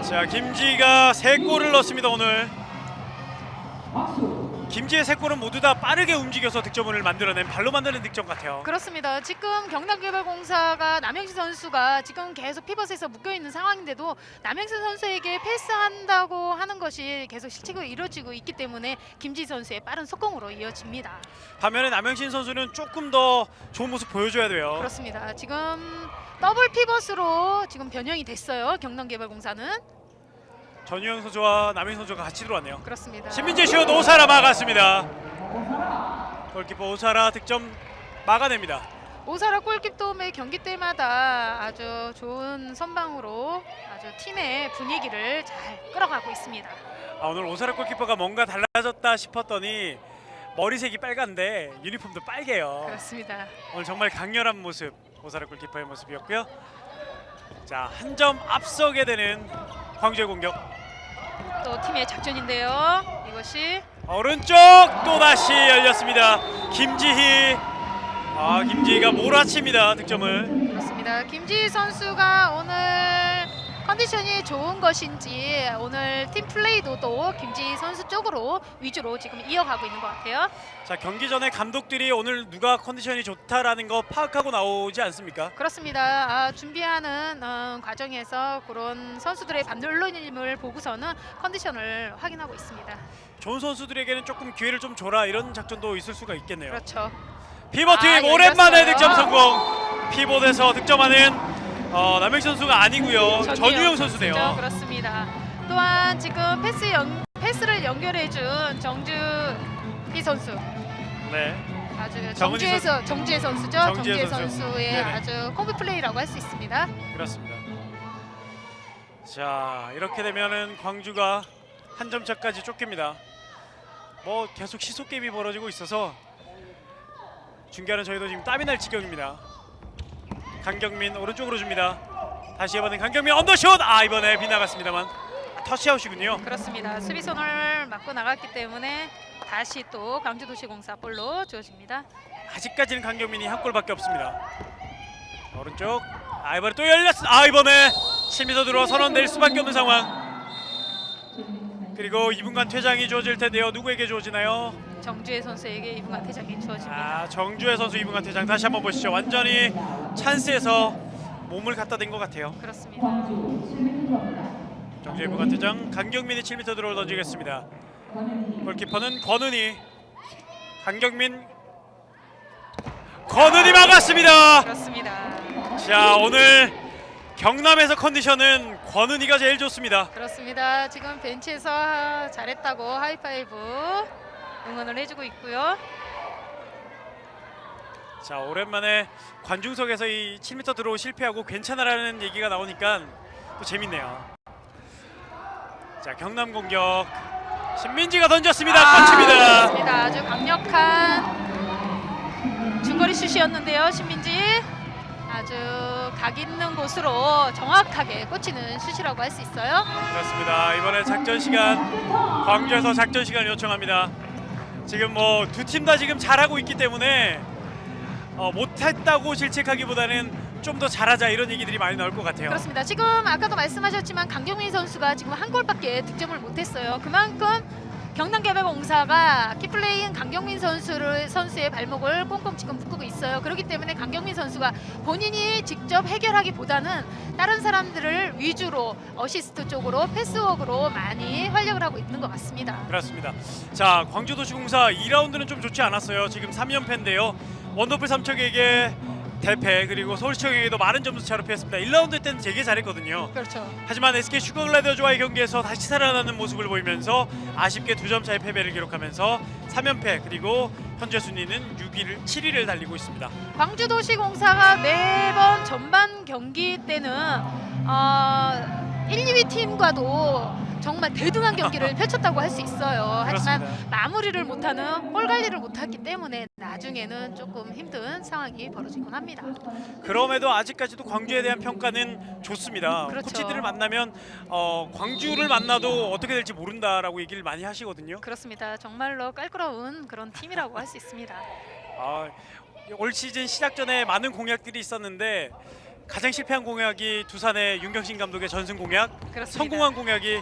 자, 김지가 3골을 넣었습니다 오늘. 김지의 3골은 모두 다 빠르게 움직여서 득점을 만들어낸 발로 만드는 득점 같아요. 그렇습니다. 지금 경남개발공사가 남영신 선수가 지금 계속 피벗에서 묶여있는 상황인데도 남영신 선수에게 패스한다고 하는 것이 계속 실책으로 이루어지고 있기 때문에 김지 선수의 빠른 속공으로 이어집니다. 반면에 남영신 선수는 조금 더 좋은 모습 보여줘야 돼요. 그렇습니다. 지금 더블 피벗으로 지금 변형이 됐어요. 경남개발공사는. 전유영 선수와 남영신 선수가 같이 들어왔네요. 그렇습니다. 신민재 슛 오사라 막았습니다. 골키퍼 오사라 득점 막아냅니다. 오사라 골키퍼의 경기 때마다 아주 좋은 선방으로 아주 팀의 분위기를 잘 끌어가고 있습니다. 오늘 오사라 골키퍼가 뭔가 달라졌다 싶었더니 머리색이 빨간데 유니폼도 빨개요. 그렇습니다. 오늘 정말 강렬한 모습 오사라 골키퍼의 모습이었고요. 자, 한 점 앞서게 되는 광주의 공격. 또 팀의 작전인데요. 이것이 오른쪽 또다시 열렸습니다. 김지희. 김지희가 몰아칩니다. 득점을. 그렇습니다. 김지희 선수가 오늘 컨디션이 좋은 것인지 오늘 팀 플레이도 또 김지희 선수 쪽으로 위주로 지금 이어가고 있는 것 같아요. 자, 경기 전에 감독들이 오늘 누가 컨디션이 좋다라는 거 파악하고 나오지 않습니까? 그렇습니다. 준비하는 과정에서 그런 선수들의 반올림을 보고서는 컨디션을 확인하고 있습니다. 좋은 선수들에게는 조금 기회를 좀 줘라 이런 작전도 있을 수가 있겠네요. 그렇죠. 피벗팀 오랜만에 득점 성공. 피벗에서 득점하는 남영신 선수가 아니고요. 전유영 선수네요. 선수죠. 그렇습니다. 또한 지금 패스를 연결해준 정주희 선수. 네. 아주 정은희 정주혜 선수죠. 정주혜 정주혜 선수. 선수의 네네. 아주 콤비 플레이라고 할 수 있습니다. 그렇습니다. 자, 이렇게 되면은 광주가 한 점 차까지 쫓깁니다. 계속 시속 게임이 벌어지고 있어서 중계하는 저희도 지금 땀이 날 지경입니다. 강경민 오른쪽으로 줍니다. 다시 이번엔 강경민 언더슛. 이번에 빗나갔습니다만 터치아웃이군요. 그렇습니다. 수비선을 맞고 나갔기 때문에 다시 또 광주도시공사 볼로 주어집니다. 아직까지는 강경민이 한 골밖에 없습니다. 오른쪽. 이번에 또 열렸습니다. 이번에 7m 들어와 선언 낼 수밖에 없는 상황. 그리고 2분간 퇴장이 주어질 텐데요. 누구에게 주어지나요? 정주혜 선수에게 2분간 퇴장이 주어집니다. 정주혜 선수 2분간 퇴장 다시 한번 보시죠. 완전히 찬스에서 몸을 갖다 댄 것 같아요. 그렇습니다. 정주혜 2분간 퇴장. 강경민이 7m 들어올 던지겠습니다. 골키퍼는 권은희. 강경민. 권은희 막았습니다. 그렇습니다. 자, 오늘 경남에서 컨디션은 권은희가 제일 좋습니다. 그렇습니다. 지금 벤치에서 잘했다고 하이파이브 응원을 해주고 있고요. 자, 오랜만에 관중석에서 이 7m 들어오 실패하고 괜찮아라는 얘기가 나오니까 또 재밌네요. 자, 경남 공격. 신민지가 던졌습니다. 꽂힙니다. 그렇습니다. 아주 강력한 중거리 슛이었는데요. 신민지 아주 각 있는 곳으로 정확하게 꽂히는 슛이라고 할 수 있어요. 그렇습니다. 이번에 작전 시간, 광주에서 작전 시간을 요청합니다. 지금 두 팀 다 지금 잘하고 있기 때문에 못했다고 질책하기보다는 좀 더 잘하자 이런 얘기들이 많이 나올 것 같아요. 그렇습니다. 지금 아까도 말씀하셨지만 강경민 선수가 지금 한 골밖에 득점을 못했어요. 그만큼 경남개발공사가 키플레이인 강경민 선수의 발목을 꽁꽁 지금 묶고 있어요. 그렇기 때문에 강경민 선수가 본인이 직접 해결하기보다는 다른 사람들을 위주로 어시스트 쪽으로 패스워크로 많이 활약을 하고 있는 것 같습니다. 그렇습니다. 자, 광주도시공사 2라운드는 좀 좋지 않았어요. 지금 3연패인데요. 원더풀 삼척에게 대패, 그리고 서울시청에게도 많은 점수 차로 패했습니다. 1라운드 때는 되게 잘했거든요. 그렇죠. 하지만 SK 슈퍼글라디아와의 경기에서 다시 살아나는 모습을 보이면서 아쉽게 2점 차의 패배를 기록하면서 3연패 그리고 현재 순위는 6위를 7위를 달리고 있습니다. 광주도시공사가 매번 전반 경기 때는 1, 2위 팀과도 정말 대등한 경기를 펼쳤다고 할 수 있어요. 하지만 그렇습니다. 마무리를 못하는 볼 관리를 못했기 때문에 나중에는 조금 힘든 상황이 벌어지곤 합니다. 그럼에도 아직까지도 광주에 대한 평가는 좋습니다. 그렇죠. 코치들을 만나면 광주를 만나도 어떻게 될지 모른다라고 얘기를 많이 하시거든요. 그렇습니다. 정말로 깔끔한 그런 팀이라고 할 수 있습니다. 올 시즌 시작 전에 많은 공약들이 있었는데 가장 실패한 공약이 두산의 윤경신 감독의 전승 공약, 그렇습니다. 성공한 공약이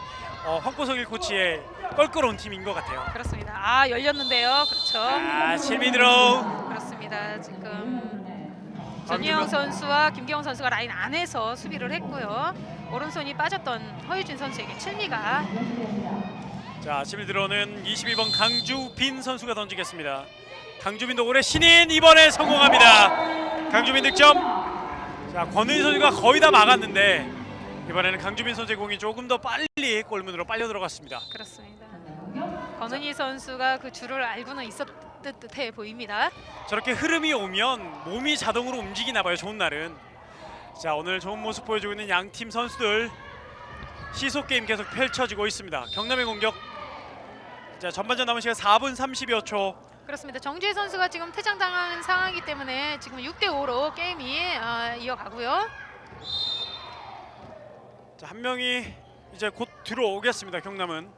황보석일 코치의 껄끄러운 팀인 것 같아요. 그렇습니다. 열렸는데요. 그렇죠. 실미드로우. 그렇습니다. 지금 전유영 선수와 김경훈 선수가 라인 안에서 수비를 했고요. 오른손이 빠졌던 허유진 선수에게 7미가. 자, 실미드로우는 22번 강주빈 선수가 던지겠습니다. 강주빈도 올해 신인 이번에 성공합니다. 강주빈 득점. 자, 권은희 선수가 거의 다 막았는데 이번에는 강주빈 선수의 공이 조금 더 빨리 골문으로 빨려 들어갔습니다. 그렇습니다. 권은희 선수가 그 줄을 알고는 있었듯 듯해 보입니다. 저렇게 흐름이 오면 몸이 자동으로 움직이나 봐요. 좋은 날은. 자, 오늘 좋은 모습 보여주고 있는 양팀 선수들 시속 게임 계속 펼쳐지고 있습니다. 경남의 공격. 자, 전반전 남은 시간 4분 30여 초. 그렇습니다. 정지혜 선수가 지금 퇴장당하는 상황이기 때문에 지금 6대5로 게임이 이어가고요. 자, 한 명이 이제 곧 들어오겠습니다. 경남은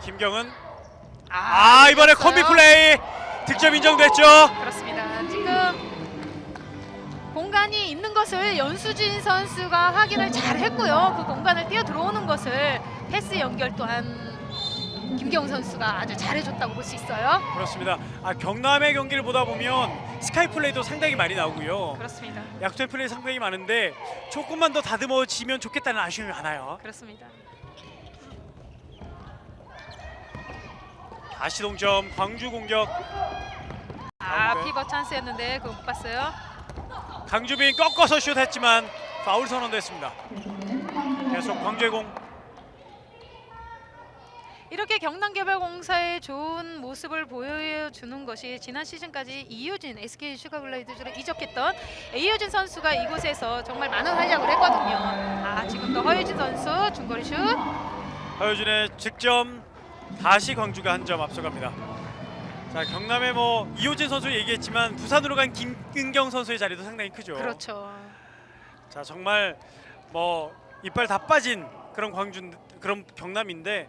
김경은 이번에 됐어요. 콤비 플레이 득점 인정됐죠. 그렇습니다. 지금 공간이 있는 것을 연수진 선수가 확인을 잘 했고요. 그 공간을 뛰어 들어오는 것을 패스 연결 또한 김경훈 선수가 아주 잘해줬다고 볼 수 있어요. 그렇습니다. 경남의 경기를 보다 보면 스카이 플레이도 상당히 많이 나오고요. 그렇습니다. 약투의 플레이 상당히 많은데 조금만 더 다듬어지면 좋겠다는 아쉬움이 많아요. 그렇습니다. 다시 동점 광주 공격. 네. 피벗 찬스였는데 그거 못 봤어요. 강주빈 꺾어서 슛했지만 파울 선언됐습니다. 계속 광주의 공. 이렇게 경남개발공사의 좋은 모습을 보여주는 것이 지난 시즌까지 이효진 SK 슈가글라이드즈로 이적했던 이효진 선수가 이곳에서 정말 많은 활약을 했거든요. 지금도 허유진 선수 중거리 슛. 허유진의 득점. 다시 광주가 한 점 앞서갑니다. 자, 경남의 이호진 선수 얘기했지만 부산으로 간 김은경 선수의 자리도 상당히 크죠. 그렇죠. 자, 정말 이빨 다 빠진 그런 그런 경남인데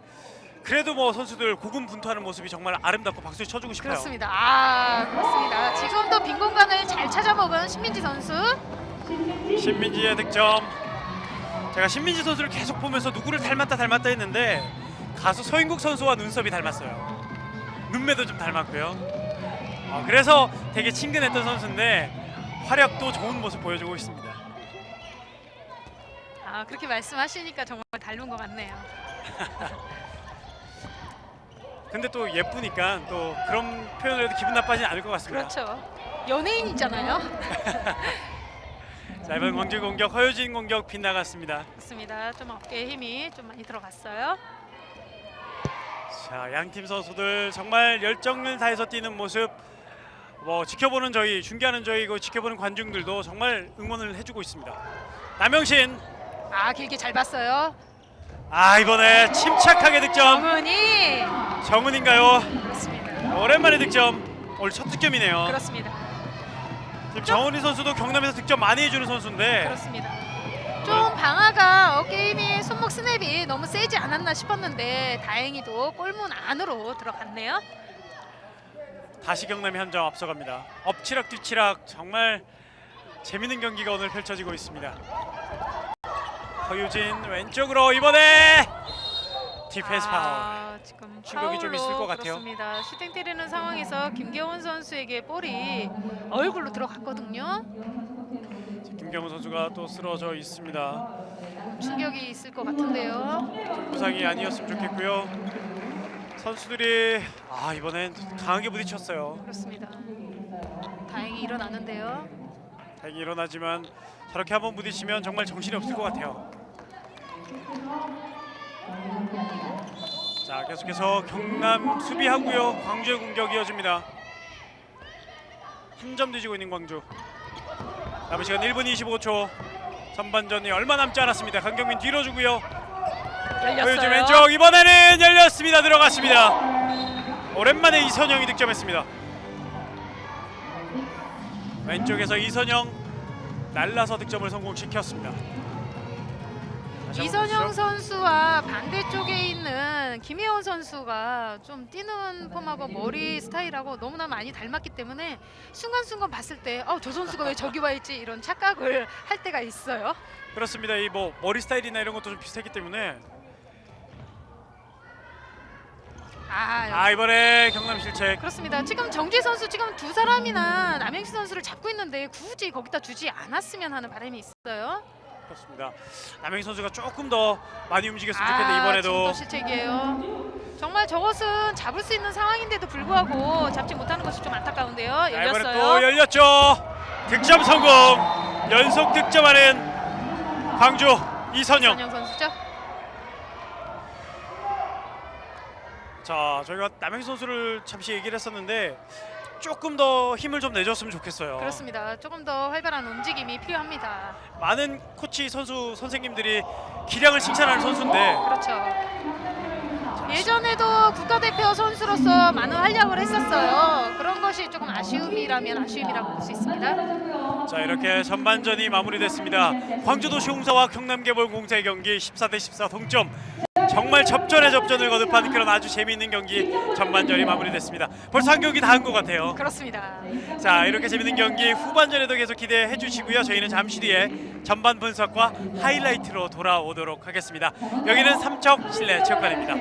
그래도 선수들 고군분투하는 모습이 정말 아름답고 박수 쳐주고 싶어요. 그렇습니다. 그렇습니다. 지금도 빈 공간을 잘 찾아먹은 신민지 선수. 신민지의 득점. 제가 신민지 선수를 계속 보면서 누구를 닮았다 했는데 가수 서인국 선수와 눈썹이 닮았어요. 눈매도 좀 닮았고요. 그래서 되게 친근했던 선수인데 활약도 좋은 모습 보여주고 있습니다. 그렇게 말씀하시니까 정말 닮은 것 같네요. 근데 또 예쁘니까 또 그런 표현을 해도 기분 나빠지지 않을 것 같습니다. 그렇죠. 연예인이잖아요. 자, 이번 광주 공격 허유진 공격 빗나갔습니다. 그렇습니다. 좀 어깨에 힘이 좀 많이 들어갔어요. 자, 양팀 선수들 정말 열정을 다해서 뛰는 모습 지켜보는 저희, 중계하는 저희고 지켜보는 관중들도 정말 응원을 해주고 있습니다. 남영신. 길게 잘 봤어요. 이번에 침착하게 득점. 정은인가요? 그렇습니다. 오랜만에 득점. 오늘 첫 득점이네요. 그렇습니다. 지금 정은희 선수도 경남에서 득점 많이 해주는 선수인데 그렇습니다. 좀 방아가 어깨 힘이 손목 스냅이 너무 세지 않았나 싶었는데 다행히도 골문 안으로 들어갔네요. 다시 경남이 한 점 앞서갑니다. 엎치락 뒤치락 정말 재밌는 경기가 오늘 펼쳐지고 있습니다. 허유진 왼쪽으로 이번에 디펜스 파울. 지금 충격이 좀 있을 것 같아요. 그렇습니다. 슈팅 때리는 상황에서 김경훈 선수에게 볼이 얼굴로 들어갔거든요. 김경훈 선수가 또 쓰러져 있습니다. 충격이 있을 것 같은데요. 부상이 아니었으면 좋겠고요. 선수들이 이번엔 강하게 부딪혔어요. 그렇습니다. 다행히 일어나는데요. 다행히 일어나지만 저렇게 한번 부딪히면 정말 정신이 없을 것 같아요. 자, 계속해서 경남 수비하고요. 광주의 공격 이어집니다. 한 점 뒤지고 있는 광주. 남은 시간 1분 25초. 전반전이 얼마 남지 않았습니다. 강경민 뒤로 주고요. 열렸어요. 왼쪽 이번에는 열렸습니다. 들어갔습니다. 오랜만에 이선영이 득점했습니다. 왼쪽에서 이선영 날라서 득점을 성공시켰습니다. 다시 한번 이선영 보시죠. 선수와 반대쪽에 있는 김혜원 선수가 좀 뛰는 폼하고 머리 스타일하고 너무나 많이 닮았기 때문에 순간순간 봤을 때 저 선수가 왜 저기 와 있지 이런 착각을 할 때가 있어요. 그렇습니다. 이 뭐 머리 스타일이나 이런 것도 좀 비슷했기 때문에 이번에 경남 실책. 그렇습니다. 지금 정주희 선수 지금 두 사람이나 남영시 선수를 잡고 있는데 굳이 거기다 주지 않았으면 하는 바람이 있어요. 그렇습니다. 남영희 선수가 조금 더 많이 움직였으면 좋겠는데 이번에도 지금 또 실책이에요. 정말 저것은 잡을 수 있는 상황인데도 불구하고 잡지 못하는 것이 좀 안타까운데요. 이번에 또 열렸어요. 열렸죠. 득점 성공. 연속 득점하는 광주 이선영. 이선영 선수죠. 자, 저희가 남영희 선수를 잠시 얘기를 했었는데 조금 더 힘을 좀 내줬으면 좋겠어요. 그렇습니다. 조금 더 활발한 움직임이 필요합니다. 많은 코치 선생님들이 기량을 칭찬하는 선수인데 그렇죠. 예전에도 국가대표 선수로서 많은 활약을 했었어요. 그런 것이 조금 아쉬움이라면 아쉬움이라고 볼 수 있습니다. 자, 이렇게 전반전이 마무리됐습니다. 광주도시공사와 경남개발공사의 경기 14대14 동점. 정말 접전에 접전을 거듭한 그런 아주 재미있는 경기 전반전이 마무리됐습니다. 벌써 한 경기 다 한 것 같아요. 그렇습니다. 자, 이렇게 재밌는 경기 후반전에도 계속 기대해 주시고요. 저희는 잠시 뒤에 전반 분석과 하이라이트로 돌아오도록 하겠습니다. 여기는 삼척 실내체육관입니다.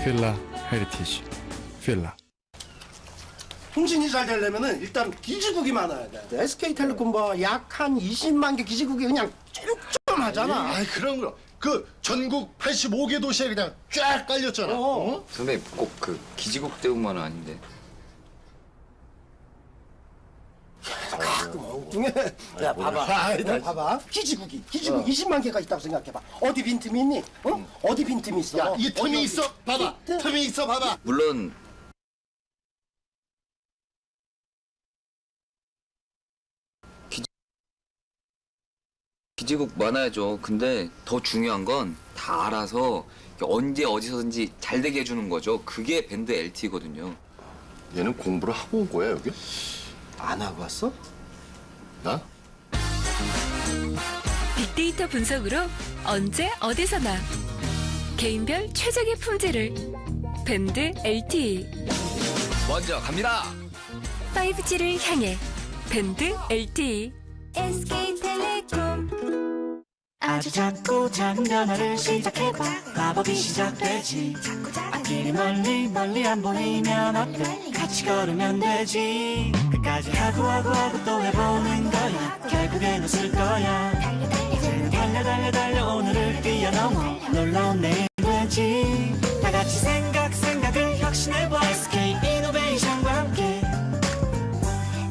필라 헤리티지 필라. 통신이 잘 되려면은 일단 기지국이 많아야 돼. SK텔레콤 약 한 20만 개 기지국이 그냥 쫌쫌하잖아. 아이 그런 거. 그 전국 85개 도시에 그냥 쫙 깔렸잖아. 어? 선배님 꼭 그 기지국 때문만은 아닌데. 가끔 엉뚱해. 야 봐봐. 봐봐. 기지국 20만 개가 있다고 생각해봐. 어디 빈틈이 있니? 어디 빈틈이 있어? 야, 이 틈이 있어. 봐봐. 틈? 틈이 있어. 봐봐. 물론 기지국 많아야죠. 근데 더 중요한 건 다 알아서 언제 어디서든지 잘 되게 해주는 거죠. 그게 밴드 LT거든요. 얘는 공부를 하고 온 거야 여기? 안 하고 왔어? 나? 빅데이터 분석으로 언제 어디서나 개인별 최적의 품질을 밴드 LTE 먼저 갑니다. 5G를 향해 밴드 LTE SK텔레콤 아주 작고 작은 변화를 시작해봐. 마법이 시작되지. 앞길이 멀리 안 보이면 어때? 같이 걸으면 되지. 끝까지 하고 또 해보는 거야. 결국엔 웃을 거야. 이제는 달려 오늘을 뛰어넘어 놀라운 내일 되지. 다 같이 생각을 혁신해봐. SK 이노베이션과 함께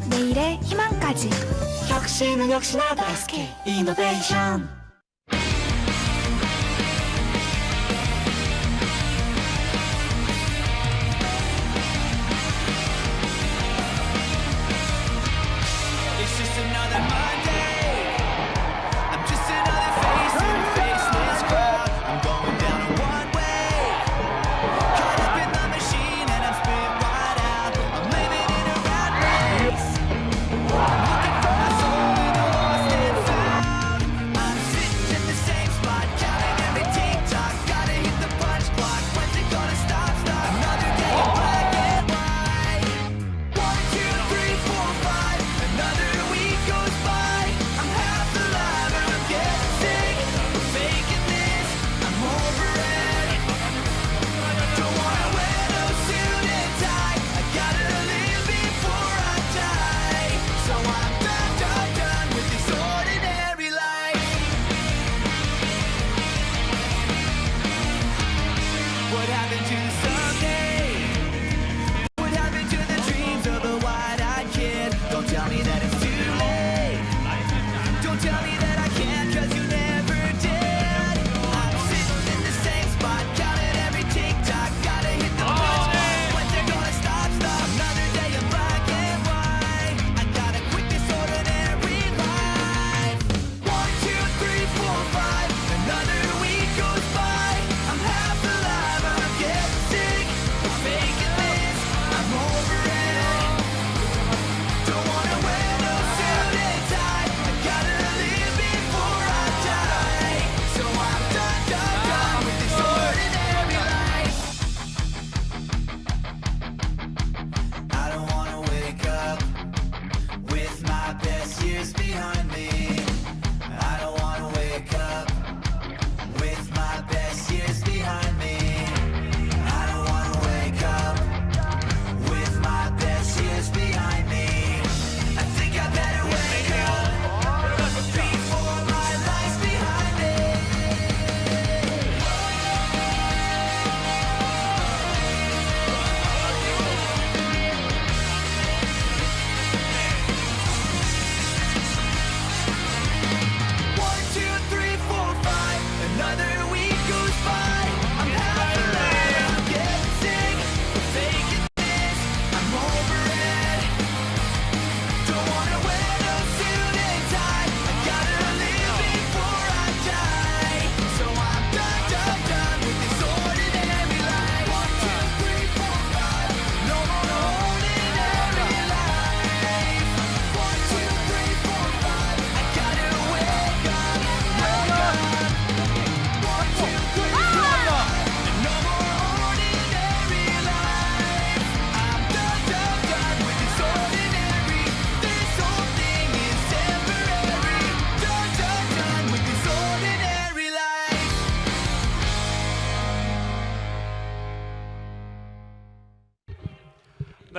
내일의 희망까지 혁신은 혁신하다. SK 이노베이션.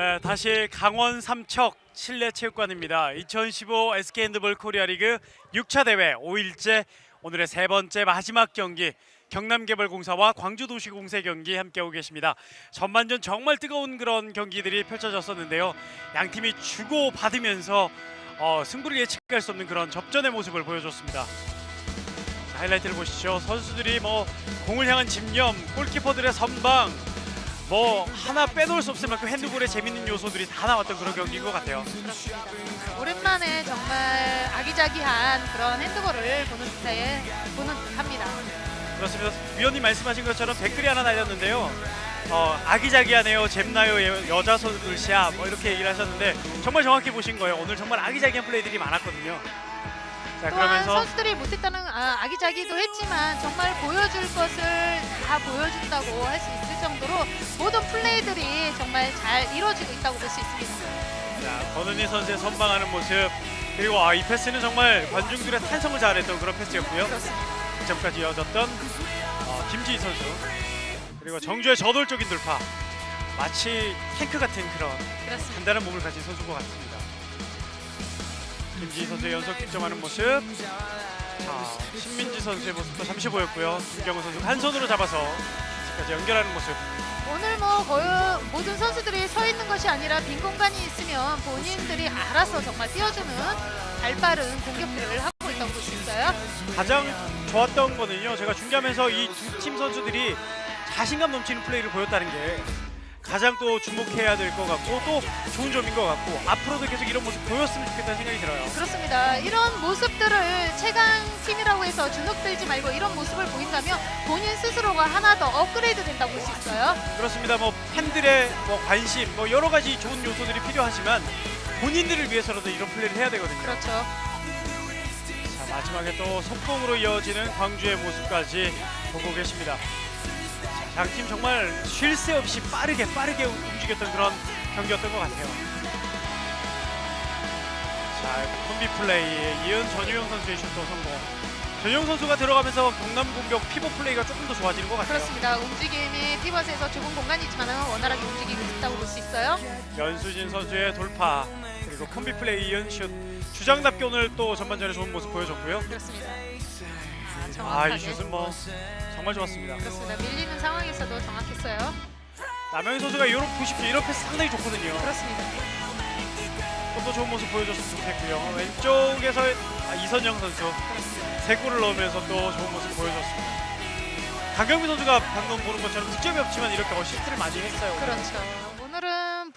네, 다시 강원 삼척 실내체육관입니다. 2015 SK 핸드볼 코리아 리그 6차 대회 5일째 오늘의 세 번째 마지막 경기 경남개발공사와 광주도시공사 경기 함께하고 계십니다. 전반전 정말 뜨거운 그런 경기들이 펼쳐졌었는데요. 양 팀이 주고 받으면서 승부를 예측할 수 없는 그런 접전의 모습을 보여줬습니다. 자, 하이라이트를 보시죠. 선수들이 공을 향한 집념, 골키퍼들의 선방, 하나 빼놓을 수 없을 만큼 핸드볼의 재밌는 요소들이 다 나왔던 그런 경기인 것 같아요. 그렇습니다. 오랜만에 정말 아기자기한 그런 핸드볼을 보는 듯합니다. 그렇습니다. 위원님 말씀하신 것처럼 댓글이 하나 달렸는데요. 아기자기하네요. 잼나요 여자 선수 시합 이렇게 얘기를 하셨는데 정말 정확히 보신 거예요. 오늘 정말 아기자기한 플레이들이 많았거든요. 자, 또한 그러면서 선수들이 못했다는 아기자기도 했지만 정말 보여줄 것을 다 보여준다고 할 수 있을 정도로 모든 플레이들이 정말 잘 이루어지고 있다고 볼 수 있습니다. 자, 권은희 선수의 선방하는 모습, 그리고 이 패스는 정말 관중들의 탄성을 자아냈던 그런 패스였고요. 그렇습니다. 득점까지 이어졌던 김지희 선수, 그리고 정주의 저돌적인 돌파, 마치 탱크 같은 그런 그렇습니다. 단단한 몸을 가진 선수인 것 같습니다. 김지희 선수의 연속 득점하는 모습, 자, 신민지 선수의 모습도 잠시 보였고요. 김경훈 선수가 한 손으로 잡아서 슈팅까지 연결하는 모습. 오늘 거의 모든 선수들이 서 있는 것이 아니라 빈 공간이 있으면 본인들이 알아서 정말 뛰어주는 발빠른 공격들을 하고 있다고 볼 수 있어요. 가장 좋았던 거는요, 제가 중계하면서 이 두 팀 선수들이 자신감 넘치는 플레이를 보였다는 게 가장 또 주목해야 될 것 같고 또 좋은 점인 것 같고 앞으로도 계속 이런 모습 보였으면 좋겠다는 생각이 들어요. 그렇습니다. 이런 모습들을 최강팀이라고 해서 주눅들지 말고 이런 모습을 보인다면 본인 스스로가 하나 더 업그레이드 된다고 볼 수 있어요. 그렇습니다. 팬들의 관심, 여러 가지 좋은 요소들이 필요하지만 본인들을 위해서라도 이런 플레이를 해야 되거든요. 그렇죠. 자, 마지막에 또 속공으로 이어지는 광주의 모습까지 보고 계십니다. 양팀 정말 쉴 새 없이 빠르게 움직였던 그런 경기였던 것 같아요. 자, 콤비 플레이에 이은 전유영 선수의 슛도 성공. 전유영 선수가 들어가면서 경남 공격 피벗 플레이가 조금 더 좋아지는 것 같아요. 그렇습니다. 움직임이 피벗에서 좁은 공간이지만 원활하게 움직이고 있다고 볼 수 있어요. 연수진 선수의 돌파, 그리고 콤비 플레이 이은 슛. 주장답게 오늘 또 전반전에 좋은 모습 보여줬고요. 그렇습니다. 정확하게. 이 슛은 정말 좋았습니다. 그렇습니다. 밀리는 상황에서도 정확했어요. 남영희 선수가 보십시오. 이런 패스 상당히 좋거든요. 그렇습니다. 좀 더 좋은 모습 보여줬으면 좋겠고요. 왼쪽에서 이선영 선수 세 골을 넣으면서 또 좋은 모습 보여줬습니다. 강경민 선수가 방금 보는 것처럼 득점이 없지만 이렇게 어시스트를 많이 했어요. 그렇죠. 오늘은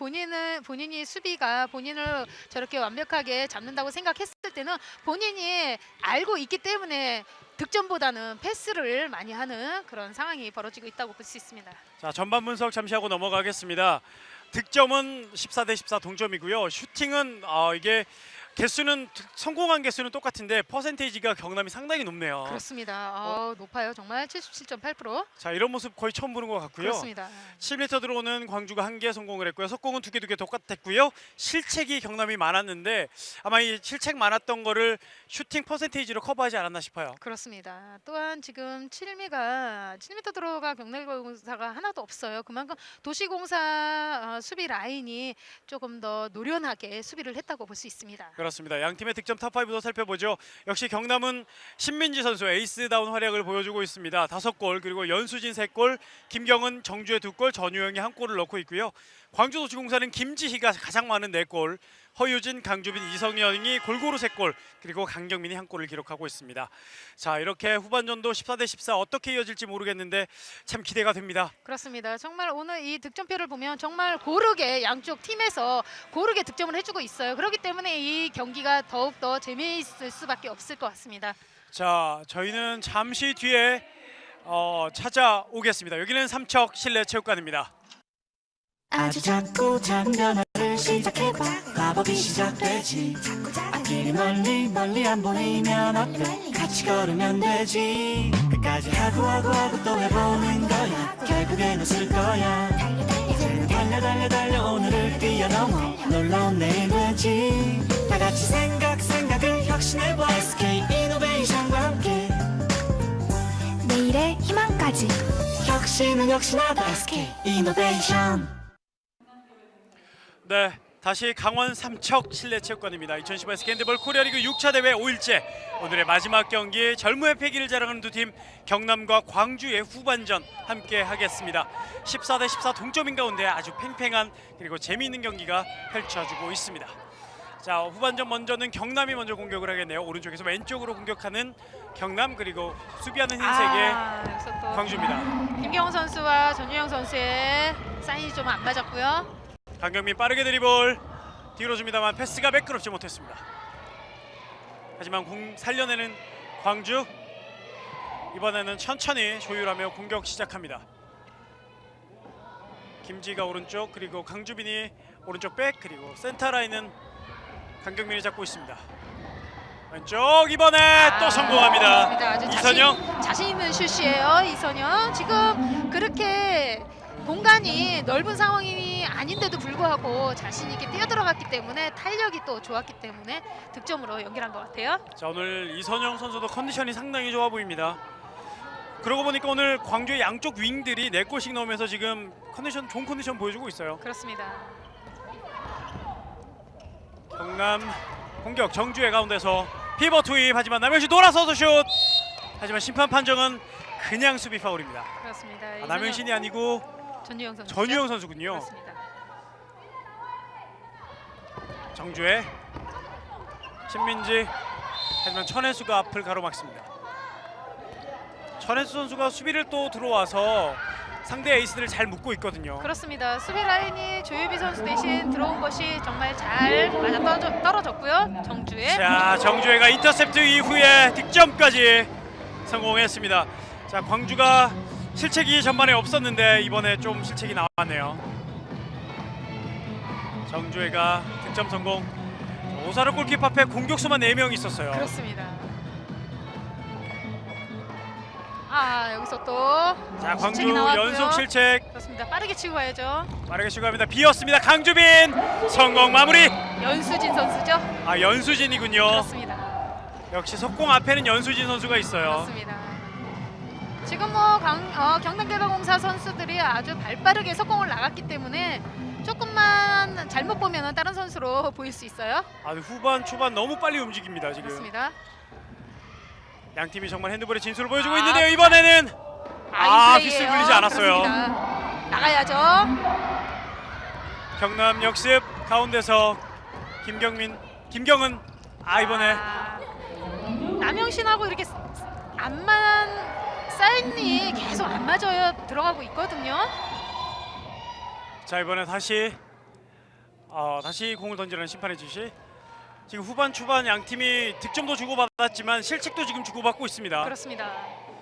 본인이 수비가 본인을 저렇게 완벽하게 잡는다고 생각했을 때는 본인이 알고 있기 때문에 득점보다는 패스를 많이 하는 그런 상황이 벌어지고 있다고 볼 수 있습니다. 자, 전반 분석 잠시 하고 넘어가겠습니다. 득점은 14대 14 동점이고요. 슈팅은 이게 성공한 개수는 똑같은데 퍼센테이지가 경남이 상당히 높네요. 그렇습니다. 높아요. 정말 77.8%. 자, 이런 모습 거의 처음 보는 것 같고요. 그렇습니다. 7m 들어오는 광주가 1개 성공을 했고요. 속공은 2개 똑같았고요. 실책이 경남이 많았는데 아마 이 실책 많았던 거를 슈팅 퍼센테이지로 커버하지 않았나 싶어요. 그렇습니다. 또한 지금 7m 들어가 경남공사가 하나도 없어요. 그만큼 도시공사 수비 라인이 조금 더 노련하게 수비를 했다고 볼 수 있습니다. 그렇습니다. 양 팀의 득점 탑5도 살펴보죠. 역시 경남은 신민지 선수 에이스다운 활약을 보여주고 있습니다. 5골, 그리고 연수진 3골, 김경은 정주의 2골, 전유영이 1골을 넣고 있고요. 광주도시공사는 김지희가 가장 많은 4골, 허유진, 강주빈, 이성현이 골고루 3골, 그리고 강경민이 1골을 기록하고 있습니다. 자, 이렇게 후반전도 14대 14 어떻게 이어질지 모르겠는데 참 기대가 됩니다. 그렇습니다. 정말 오늘 이 득점표를 보면 정말 고르게 양쪽 팀에서 고르게 득점을 해주고 있어요. 그렇기 때문에 이 경기가 더욱더 재미있을 수밖에 없을 것 같습니다. 자, 저희는 잠시 뒤에 찾아오겠습니다. 여기는 삼척 실내체육관입니다. 아주 작고 작은 변화를 시작해봐. 마법이 시작되지. 앞길이 멀리 안 보이면 어때? 같이 걸으면 되지. 끝까지 하고 또 해보는 거야. 결국엔 웃을 거야. 이제는 달려 오늘을 뛰어넘어 놀라운 내일 되지. 다 같이 생각을 혁신해봐. SK 이노베이션과 함께 내일의 희망까지. 혁신은 역시나다. SK 이노베이션. 네, 다시 강원 삼척 실내체육관입니다. 2018 스캔드볼 코리아리그 6차 대회 5일째 오늘의 마지막 경기 젊음의 패기를 자랑하는 두 팀 경남과 광주의 후반전 함께 하겠습니다. 14대 14 동점인 가운데 아주 팽팽한 그리고 재미있는 경기가 펼쳐지고 있습니다. 자, 후반전 먼저는 경남이 먼저 공격을 하겠네요. 오른쪽에서 왼쪽으로 공격하는 경남, 그리고 수비하는 흰색의 여기서 또 광주입니다. 김경훈 선수와 전유영 선수의 사인이 좀 안 맞았고요. 강경민 빠르게 드리블 뒤로 줍니다만 패스가 매끄럽지 못했습니다. 하지만 공 살려내는 광주, 이번에는 천천히 조율하며 공격 시작합니다. 김지가 오른쪽, 그리고 강주빈이 오른쪽 백, 그리고 센터 라인은 강경민이 잡고 있습니다. 왼쪽 이번에 또 성공합니다. 그렇습니다. 아주 이선영. 자신 있는 슛이에요. 이선영 지금 그렇게 공간이 넓은 상황이 아닌데도 불구하고 자신 있게 뛰어들어갔기 때문에 탄력이 또 좋았기 때문에 득점으로 연결한 것 같아요. 자, 오늘 이선영 선수도 컨디션이 상당히 좋아 보입니다. 그러고 보니까 오늘 광주의 양쪽 윙들이 4골씩 넣으면서 지금 좋은 컨디션 보여주고 있어요. 그렇습니다. 경남 공격, 정주의 가운데서 피벗 투입, 하지만 남영신 돌아서서 슛, 하지만 심판 판정은 그냥 수비 파울입니다. 그렇습니다. 남영신이 아니고 전유영 선수. 전유영 선수군요. 그렇습니다. 정주의 신민지, 하지만 천혜수가 앞을 가로막습니다. 천혜수 선수가 수비를 또 들어와서 상대 에이스들을 잘 묶고 있거든요. 그렇습니다. 수비 라인이 조유비 선수 대신 들어온 것이 정말 잘 맞아 떨어졌고요. 정주의. 자, 정주혜가 인터셉트 이후에 득점까지 성공했습니다. 자, 광주가 실책이 전반에 없었는데 이번에 좀 실책이 나왔네요. 정주혜가 득점 성공. 오사르 골키퍼 앞에 공격수만 4명 있었어요. 그렇습니다. 여기서 또 자, 광주 실책이 나왔고요. 연속 실책. 그렇습니다. 빠르게 치고 가야죠. 빠르게 추가합니다. 비었습니다. 강주빈 성공 마무리. 연수진 선수죠. 연수진이군요. 그렇습니다. 역시 속공 앞에는 연수진 선수가 있어요. 그렇습니다. 지금 뭐 경남개발공사 선수들이 아주 발빠르게 속공을 나갔기 때문에 조금만 잘못 보면 다른 선수로 보일 수 있어요. 후반 초반 너무 빨리 움직입니다. 지금 그렇습니다. 양 팀이 정말 핸드볼의 진수를 보여주고 있는데요. 이번에는 인플레이예요. 휘슬 불리지 않았어요. 그렇습니다. 나가야죠. 경남 역습 가운데서 김경은 이번에 남영신하고 이렇게 안만 사인이 계속 안 맞아요. 들어가고 있거든요. 자, 이번에 다시 공을 던지라는 심판의 지시. 지금 후반 초반 양 팀이 득점도 주고받았지만 실책도 지금 주고받고 있습니다. 그렇습니다.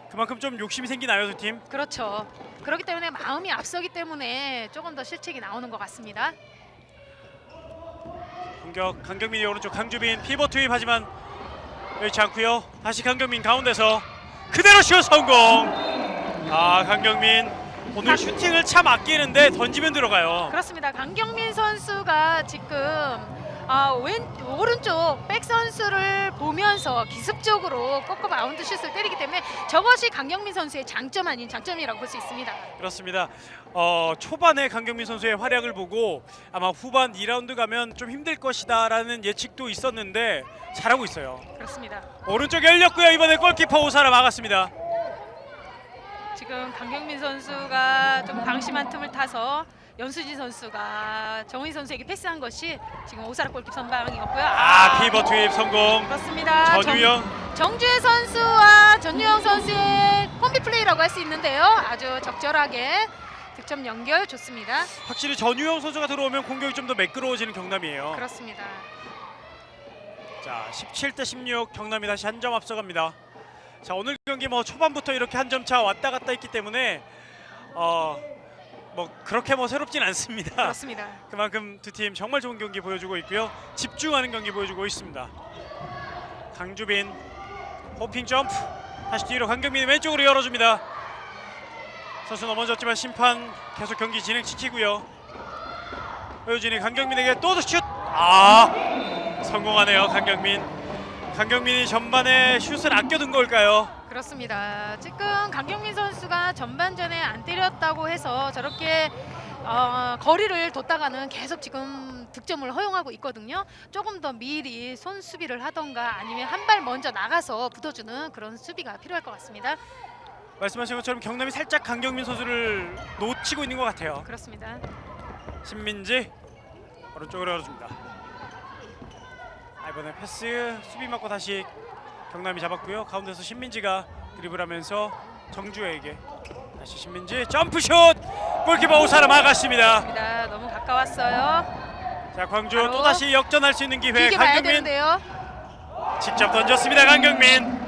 그만큼 좀 욕심이 생기나요, 두 팀? 그렇죠. 그렇기 때문에 마음이 앞서기 때문에 조금 더 실책이 나오는 것 같습니다. 공격 강경민이 오른쪽, 강주빈 피벗 투입하지만 여의치 않고요. 다시 강경민 가운데서 그대로 슛 성공. 강경민 오늘 슈팅을 참 아끼는데 던지면 들어가요. 그렇습니다. 강경민 선수가 지금 오른쪽 백 선수를 보면서 기습적으로 꺾어 바운드 슛을 때리기 때문에 저것이 강경민 선수의 장점 아닌 장점이라고 볼 수 있습니다. 그렇습니다. 초반에 강경민 선수의 활약을 보고 아마 후반 2라운드 가면 좀 힘들 것이다라는 예측도 있었는데 잘하고 있어요. 그렇습니다. 오른쪽 열렸고요. 이번에 골키퍼 오사라 막았습니다. 지금 강경민 선수가 좀 방심한 틈을 타서 연수진 선수가 정훈 선수에게 패스한 것이 지금 오사라 골키퍼 선방이었고요. 피벗 투입 성공. 그렇습니다. 전유영. 정주혜 선수와 전유영 선수의 콤비 플레이라고 할 수 있는데요. 아주 적절하게 득점 연결 좋습니다. 확실히 전유영 선수가 들어오면 공격이 좀 더 매끄러워지는 경남이에요. 그렇습니다. 자, 17대 16 경남이 다시 한 점 앞서갑니다. 자, 오늘 경기 초반부터 이렇게 한 점 차 왔다 갔다 했기 때문에 그렇게 새롭진 않습니다. 그렇습니다. 그만큼 두 팀 정말 좋은 경기 보여주고 있고요. 집중하는 경기 보여주고 있습니다. 강주빈 호핑 점프, 다시 뒤로 강경민이 왼쪽으로 열어줍니다. 선수 넘어졌지만 심판 계속 경기 진행시키고요. 효진이 강경민에게 또 슛! 성공하네요. 강경민이 전반에 슛을 아껴둔 걸까요? 그렇습니다. 지금 강경민 선수가 전반전에 안 때렸다고 해서 저렇게 거리를 뒀다가는 계속 지금 득점을 허용하고 있거든요. 조금 더 미리 손 수비를 하던가 아니면 한 발 먼저 나가서 붙어주는 그런 수비가 필요할 것 같습니다. 말씀하신 것처럼 경남이 살짝 강경민 선수를 놓치고 있는 것 같아요. 그렇습니다. 신민지 오른쪽으로 열어줍니다. 이번에 패스 수비 맞고 다시 경남이 잡았고요. 가운데서 신민지가 드리블하면서 정주혜에게 다시 신민지 점프슛 골키퍼 오사라 막았습니다. 너무 가까웠어요. 자, 광주 바로 또다시 역전할 수 있는 기회. 길게 봐야 강경민 되는데요. 직접 던졌습니다. 강경민.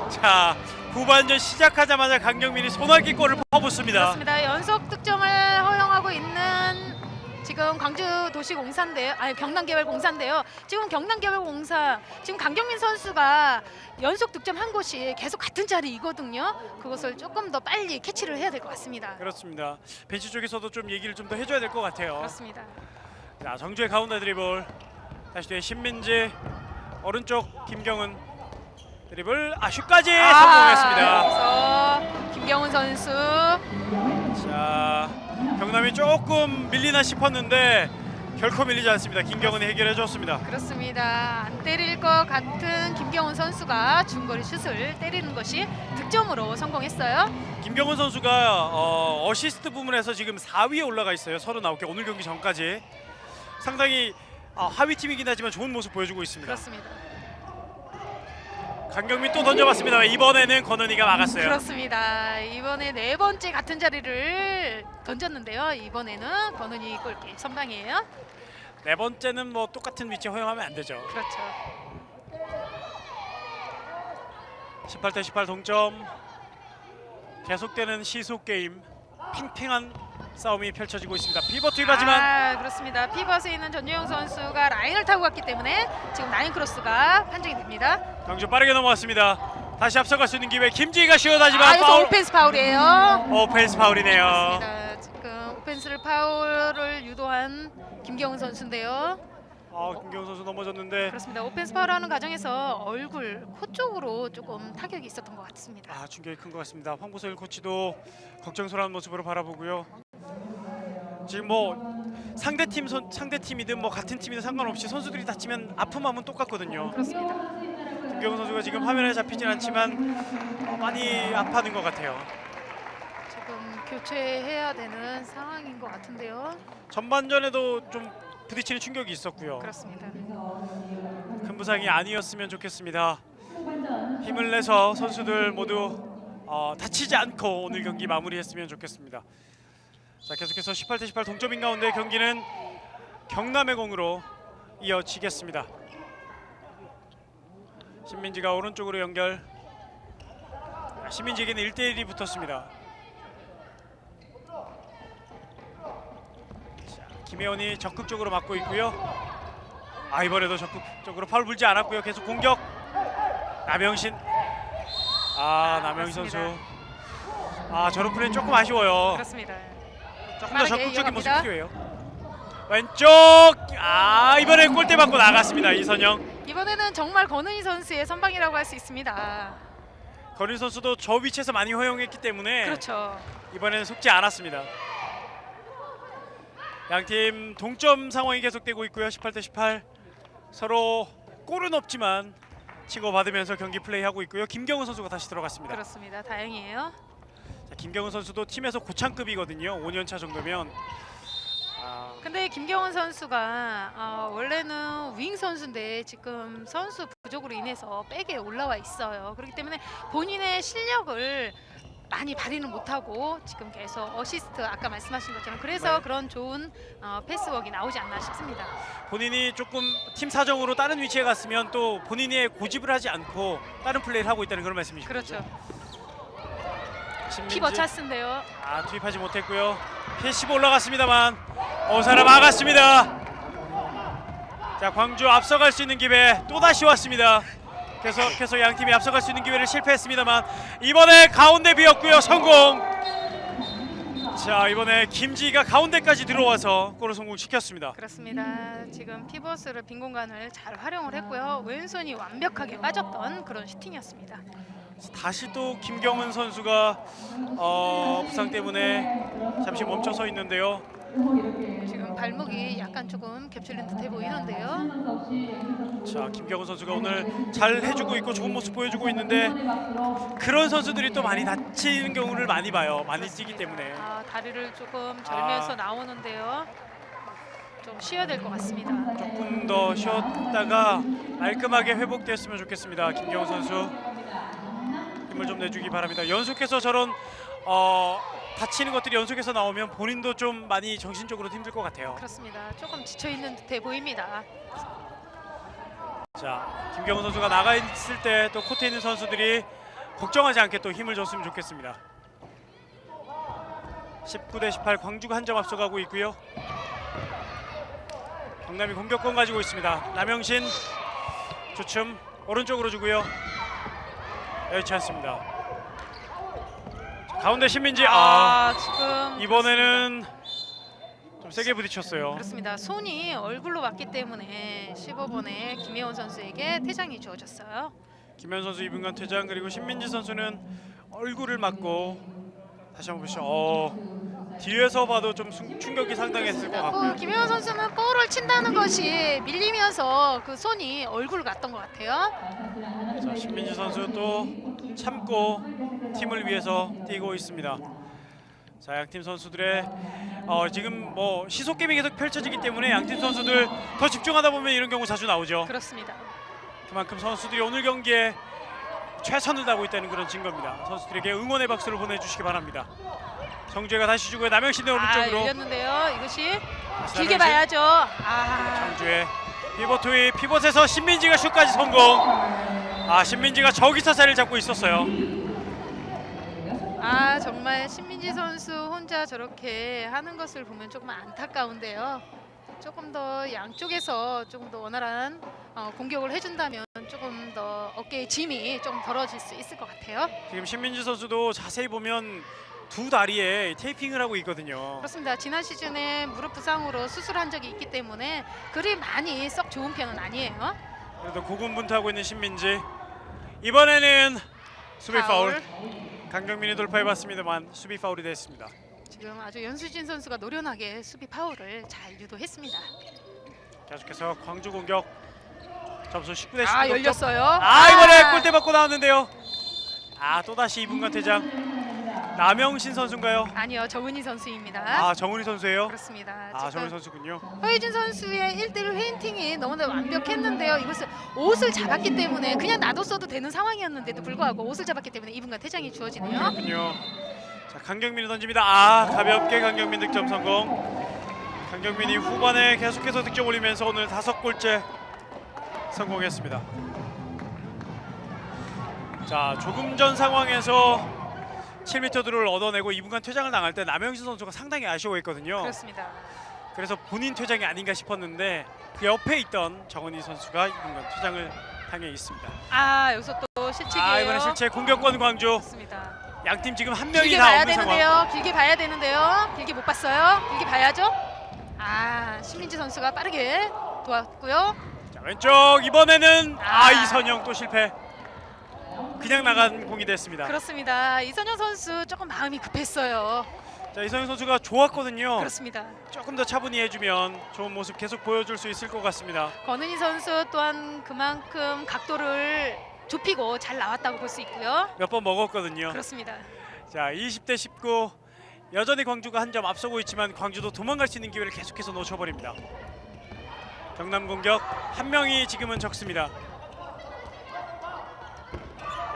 자, 후반전 시작하자마자 강경민이 소나기 골을 퍼붓습니다. 그렇습니다. 연속 득점을 허용하고 있는 지금 광주도시공사인데요. 아니 경남개발공사인데요. 지금 경남개발공사 지금 강경민 선수가 연속 득점한 곳이 계속 같은 자리이거든요. 그것을 조금 더 빨리 캐치를 해야 될 것 같습니다. 그렇습니다. 벤치 쪽에서도 좀 얘기를 좀 더 해줘야 될 것 같아요. 그렇습니다. 자, 정주의 가운데 드리블. 다시 뒤에 신민지. 오른쪽 김경은 드리블. 슛까지 성공했습니다. 그래서 김경훈 선수 자, 경남이 조금 밀리나 싶었는데 결코 밀리지 않습니다. 김경은이 해결해 줬습니다. 그렇습니다. 안 때릴 것 같은 김경훈 선수가 중거리 슛을 때리는 것이 득점으로 성공했어요. 김경은 선수가 어시스트 부문에서 지금 4위에 올라가 있어요. 39개. 오늘 경기 전까지 상당히 하위 팀이긴 하지만 좋은 모습 보여주고 있습니다. 그렇습니다. 강경민 또 던져봤습니다. 이번에는 권은희가 막았어요. 그렇습니다. 이번에 네 번째 같은 자리를 던졌는데요. 이번에는 권은희 골키 선방이에요. 네 번째는 뭐 똑같은 위치 허용하면 안 되죠. 그렇죠. 18대 18 동점. 계속되는 시속 게임. 팽팽한 싸움이 펼쳐지고 있습니다. 피벗 투입하지만 그렇습니다. 피벗에 있는 전유영 선수가 라인을 타고 갔기 때문에 지금 라인 크로스가 판정이 됩니다. 광주 빠르게 넘어왔습니다. 다시 앞서갈 수 있는 기회. 김지희가 시원하지만 여기서 오펜스 파울이에요. 오펜스 파울이네요. 그렇습니다. 지금 오펜스를 파울을 유도한 김경훈 선수인데요. 김경훈 선수 넘어졌는데 그렇습니다. 오펜스 파울하는 과정에서 얼굴, 코 쪽으로 조금 타격이 있었던 것 같습니다. 충격이 큰 것 같습니다. 황보석 코치도 걱정스러운 모습으로 바라보고요. 지금 뭐 상대팀이든 뭐 같은 팀이든 상관없이 선수들이 다치면 아픈 마음은 똑같거든요. 그렇습니다. 김경훈 선수가 지금 화면에 잡히진 않지만 많이 아파하는 것 같아요. 지금 교체해야 되는 상황인 것 같은데요. 전반전에도 좀 부딪히는 충격이 있었고요. 그렇습니다. 큰 부상이 아니었으면 좋겠습니다. 힘을 내서 선수들 모두 다치지 않고 오늘 경기 마무리했으면 좋겠습니다. 자, 계속해서 18대 18 동점인 가운데 경기는 경남의 공으로 이어지겠습니다. 신민지가 오른쪽으로 연결. 신민지에게는 1대1이 붙었습니다. 김혜원이 적극적으로 막고 있고요. 이번에도 적극적으로 파울 불지 않았고요. 계속 공격. 남영신. 남영신 선수. 저런 플레이 조금 아쉬워요. 그렇습니다. 조금 더 적극적인 모습 이어갑니다. 필요해요. 왼쪽. 이번엔 골대 맞고 나갔습니다. 이선영. 이번에는 정말 권은희 선수의 선방이라고 할 수 있습니다. 권은희 선수도 저 위치에서 많이 허용했기 때문에 그렇죠. 이번에는 속지 않았습니다. 양팀 동점 상황이 계속되고 있고요. 18대 18 서로 골은 없지만 치고받으면서 경기 플레이하고 있고요. 김경훈 선수가 다시 들어갔습니다. 그렇습니다. 다행이에요. 자, 김경훈 선수도 팀에서 고참급이거든요. 5년차 정도면. 근데 김경훈 선수가 원래는 윙 선수인데 지금 선수 부족으로 인해서 백에 올라와 있어요. 그렇기 때문에 본인의 실력을 많이 발휘는 못하고 지금 계속 어시스트 아까 말씀하신 것처럼 그래서 네. 그런 좋은 패스웍이 나오지 않나 싶습니다. 본인이 조금 팀 사정으로 다른 위치에 갔으면 또 본인의 고집을 하지 않고 다른 플레이를 하고 있다는 그런 말씀이시죠. 그렇죠. 신민지. 키버 찬스인데요. 투입하지 못했고요. 패시브 올라갔습니다만 오사라 막았습니다. 자, 광주 앞서갈 수 있는 기회 또다시 왔습니다. 계속해서 양팀이 앞서갈 수 있는 기회를 실패했습니다만 이번에 가운데 비었고요. 성공. 자, 이번에 김지희가 가운데까지 들어와서 골을 성공시켰습니다. 그렇습니다. 지금 피벗을 빈 공간을 잘 활용을 했고요. 왼손이 완벽하게 빠졌던 그런 슈팅이었습니다. 다시 또 김경은 선수가 부상 때문에 잠시 멈춰 서 있는데요. 지금 발목이 약간 조금 겹치는 듯해 보이는데요. 자, 김경은 선수가 오늘 잘 해주고 있고 좋은 모습 보여주고 있는데 그런 선수들이 또 많이 다치는 경우를 많이 봐요. 많이 뛰기 때문에. 다리를 조금 절면서 나오는데요. 좀 쉬어야 될 것 같습니다. 조금 더 쉬었다가 깔끔하게 회복되었으면 좋겠습니다. 김경은 선수 힘을 좀 내주기 바랍니다. 연속해서 저런 다치는 것들이 연속해서 나오면 본인도 좀 많이 정신적으로 힘들 것 같아요. 그렇습니다. 조금 지쳐 있는 듯해 보입니다. 자, 김경은 선수가 나가 있을 때 또 코트에 있는 선수들이 걱정하지 않게 또 힘을 줬으면 좋겠습니다. 19대 18 광주가 한 점 앞서가고 있고요. 경남이 공격권 가지고 있습니다. 남영신 주춤 오른쪽으로 주고요. 여의치 않습니다. 자, 가운데 신민지 지금 이번에는 좀 세게 부딪혔어요. 그렇습니다. 손이 얼굴로 맞기 때문에 15번의 김혜원 선수에게 퇴장이 주어졌어요. 김현 선수 2분간 퇴장, 그리고 신민지 선수는 얼굴을 맞고 다시 한번 보시죠. 뒤에서 봐도 좀 충격이 상당했을 것 같고요. 김혜원 선수는 볼을 친다는 것이 밀리면서 그 손이 얼굴을 갔던 것 같아요. 자, 신민지 선수 또 참고 팀을 위해서 뛰고 있습니다. 자, 양팀 선수들의 지금 뭐 시속 게임이 계속 펼쳐지기 때문에 양팀 선수들 더 집중하다 보면 이런 경우 자주 나오죠. 그렇습니다. 그만큼 선수들이 오늘 경기에 최선을 다하고 있다는 그런 증거입니다. 선수들에게 응원의 박수를 보내주시기 바랍니다. 정주혜가 다시 주고요. 남영신의 오른쪽으로. 열렸는데요. 이것이 다시 길게 남영신. 봐야죠. 정주혜 피벗 투입, 피벗에서 신민지가 슛까지 성공. 신민지가 저기서 자리를 잡고 있었어요. 정말 신민지 선수 혼자 저렇게 하는 것을 보면 조금 안타까운데요. 조금 더 양쪽에서 조금 더 원활한 공격을 해준다면 조금 더 어깨의 짐이 좀 덜어질 수 있을 것 같아요. 지금 신민지 선수도 자세히 보면 두 다리에 테이핑을 하고 있거든요. 그렇습니다. 지난 시즌에 무릎 부상으로 수술한 적이 있기 때문에 그리 많이 썩 좋은 편은 아니에요. 그래도 고군분투하고 있는 신민지. 이번에는 수비 파울. 강경민이 돌파해봤습니다만 수비 파울이 됐습니다. 지금 아주 연수진 선수가 노련하게 수비 파울을 잘 유도했습니다. 계속해서 광주 공격. 점수 19대 19. 열렸어요. 이번에 골대 맞고 나왔는데요. 또다시 2분간 퇴장. 남영신 선수인가요? 아니요, 정은희 선수입니다. 정은희 선수예요? 그렇습니다. 정은희 선수군요. 허예준 선수의 1대1 페인팅이 너무나 완벽했는데요. 이것을 옷을 잡았기 때문에 그냥 놔뒀어도 되는 상황이었는데도 불구하고 옷을 잡았기 때문에 2분간 퇴장이 주어지네요. 그렇군요. 자, 강경민이 던집니다. 가볍게 강경민 득점 성공. 강경민이 후반에 계속해서 득점 올리면서 오늘 5골째 성공했습니다. 자, 조금 전 상황에서 7m 드로를 얻어내고 2분간 퇴장을 당할 때 남영신 선수가 상당히 아쉬워했거든요. 그렇습니다. 그래서 본인 퇴장이 아닌가 싶었는데 그 옆에 있던 정은희 선수가 2분간 퇴장을 당해 있습니다. 여기서 또 실책이에요. 이번에 실책 공격권 광주. 그렇습니다. 양팀 지금 한 명이 길게 다 봐야 없는 상황. 되는데요. 길게 봐야 되는데요. 길게 못 봤어요. 길게 봐야죠. 신민지 선수가 빠르게 도왔고요. 자, 왼쪽 이번에는 이선영 또 실패. 그냥 나간 공이 됐습니다. 그렇습니다. 이선영 선수 조금 마음이 급했어요. 자, 이선영 선수가 좋았거든요. 그렇습니다. 조금 더 차분히 해주면 좋은 모습 계속 보여줄 수 있을 것 같습니다. 권은희 선수 또한 그만큼 각도를 좁히고 잘 나왔다고 볼 수 있고요. 몇 번 먹었거든요. 그렇습니다. 자, 20대 19 여전히 광주가 한 점 앞서고 있지만 광주도 도망갈 수 있는 기회를 계속해서 놓쳐버립니다. 경남 공격 한 명이 지금은 적습니다.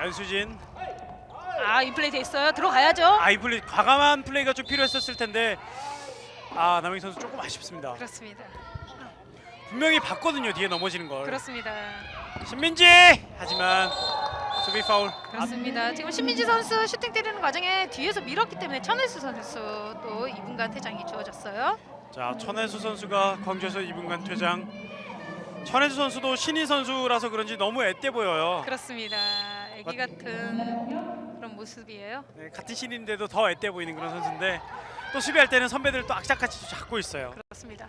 연수진. 인플레이 돼 있어요. 들어가야죠. 이 플레이 과감한 플레이가 좀 필요했었을 텐데 남영희 선수 조금 아쉽습니다. 그렇습니다. 분명히 봤거든요, 뒤에 넘어지는 걸. 그렇습니다. 신민지 하지만 수비 파울. 그렇습니다. 지금 신민지 선수 슈팅 때리는 과정에 뒤에서 밀었기 때문에 천혜수 선수 또 2분간 퇴장이 주어졌어요. 자, 천혜수 선수가 광주에서 2분간 퇴장. 천혜수 선수도 신인 선수라서 그런지 너무 앳돼 보여요. 그렇습니다. 애기 같은 그런 모습이에요. 네, 같은 신인인데도 더 앳돼 보이는 그런 선수인데 또 수비할 때는 선배들 또 악착같이 잡고 있어요. 그렇습니다.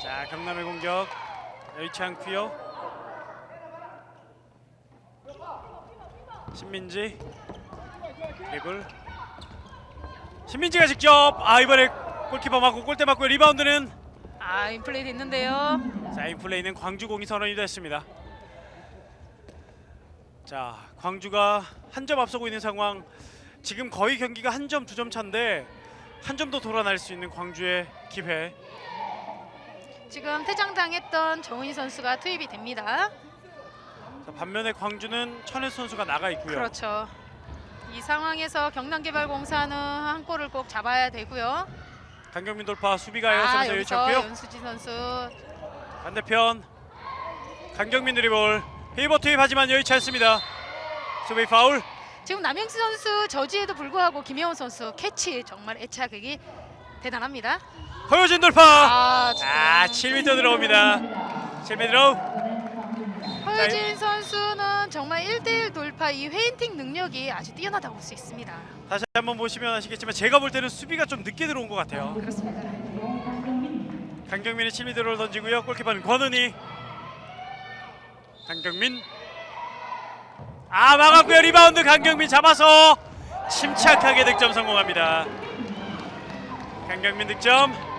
자, 경남의 공격 여의치 않고요. 신민지 드리블. 신민지가 직접 이번에 골키퍼 맞고 골대 맞고 리바운드는 인플레이 됐는데요. 자, 인플레이는 광주공이 선언이 됐습니다. 자, 광주가 한 점 앞서고 있는 상황. 지금 거의 경기가 한 점, 2점 차인데 한 점 더 돌아날 수 있는 광주의 기회. 지금 퇴장당했던 정은희 선수가 투입이 됩니다. 자, 반면에 광주는 천혜수 선수가 나가 있고요. 그렇죠. 이 상황에서 경남개발공사는 한 골을 꼭 잡아야 되고요. 강경민 돌파 수비가 에어서에서 여기서 여의치고요. 연수진 선수 반대편 강경민 드리블 페이버 투입하지만 여의치 않습니다. 수비 파울. 지금 남영지 선수 저지에도 불구하고 김혜원 선수 캐치 정말 애착이 대단합니다. 허효진 돌파. 지금 7m 들어옵니다. 7m. 허유진 선수는 정말 1대1 돌파 이 페인팅 능력이 아주 뛰어나다고 볼 수 있습니다. 다시 한번 보시면 아시겠지만 제가 볼 때는 수비가 좀 늦게 들어온 것 같아요. 그렇습니다. 강경민이 7m를 던지고요. 골키퍼는 권은희. 강경민. 막았고요. 리바운드 강경민 잡아서 침착하게 득점 성공합니다. 강경민 득점.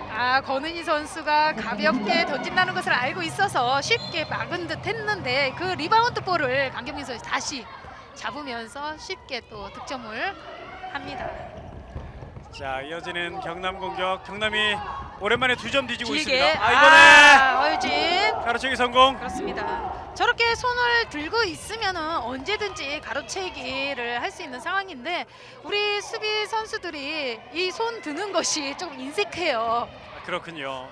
권은희 선수가 가볍게 던진다는 것을 알고 있어서 쉽게 막은 듯 했는데 그 리바운드 볼을 강경민 선수 다시 잡으면서 쉽게 또 득점을 합니다. 자, 이어지는 경남 공격. 경남이 오랜만에 2점 뒤지고 길게 있습니다. 이번에 허유진 가로채기 성공. 그렇습니다. 저렇게 손을 들고 있으면은 언제든지 가로채기를 할 수 있는 상황인데 우리 수비 선수들이 이 손 드는 것이 좀 인색해요. 그렇군요.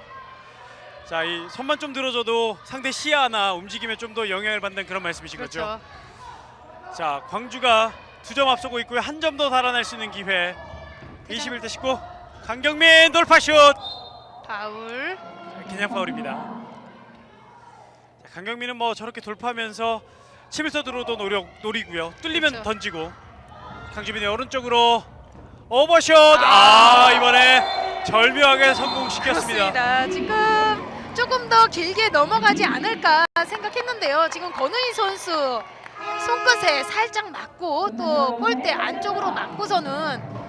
자, 이 손만 좀 들어줘도 상대 시야나 움직임에 좀 더 영향을 받는 그런 말씀이신 그렇죠. 거죠. 자, 광주가 2점 앞서고 있고요. 한 점 더 달아날 수 있는 기회. 21대 19. 강경민 돌파슛. 파울. 그냥 파울입니다. 자, 강경민은 뭐 저렇게 돌파하면서 7m 들어도 노리고요. 뚫리면 그렇죠. 던지고. 강주민의 오른쪽으로 오버슛. 이번에 절묘하게 성공시켰습니다. 그렇습니다. 지금 조금 더 길게 넘어가지 않을까 생각했는데요. 지금 권은희 선수 손끝에 살짝 맞고 또 골대 안쪽으로 맞고서는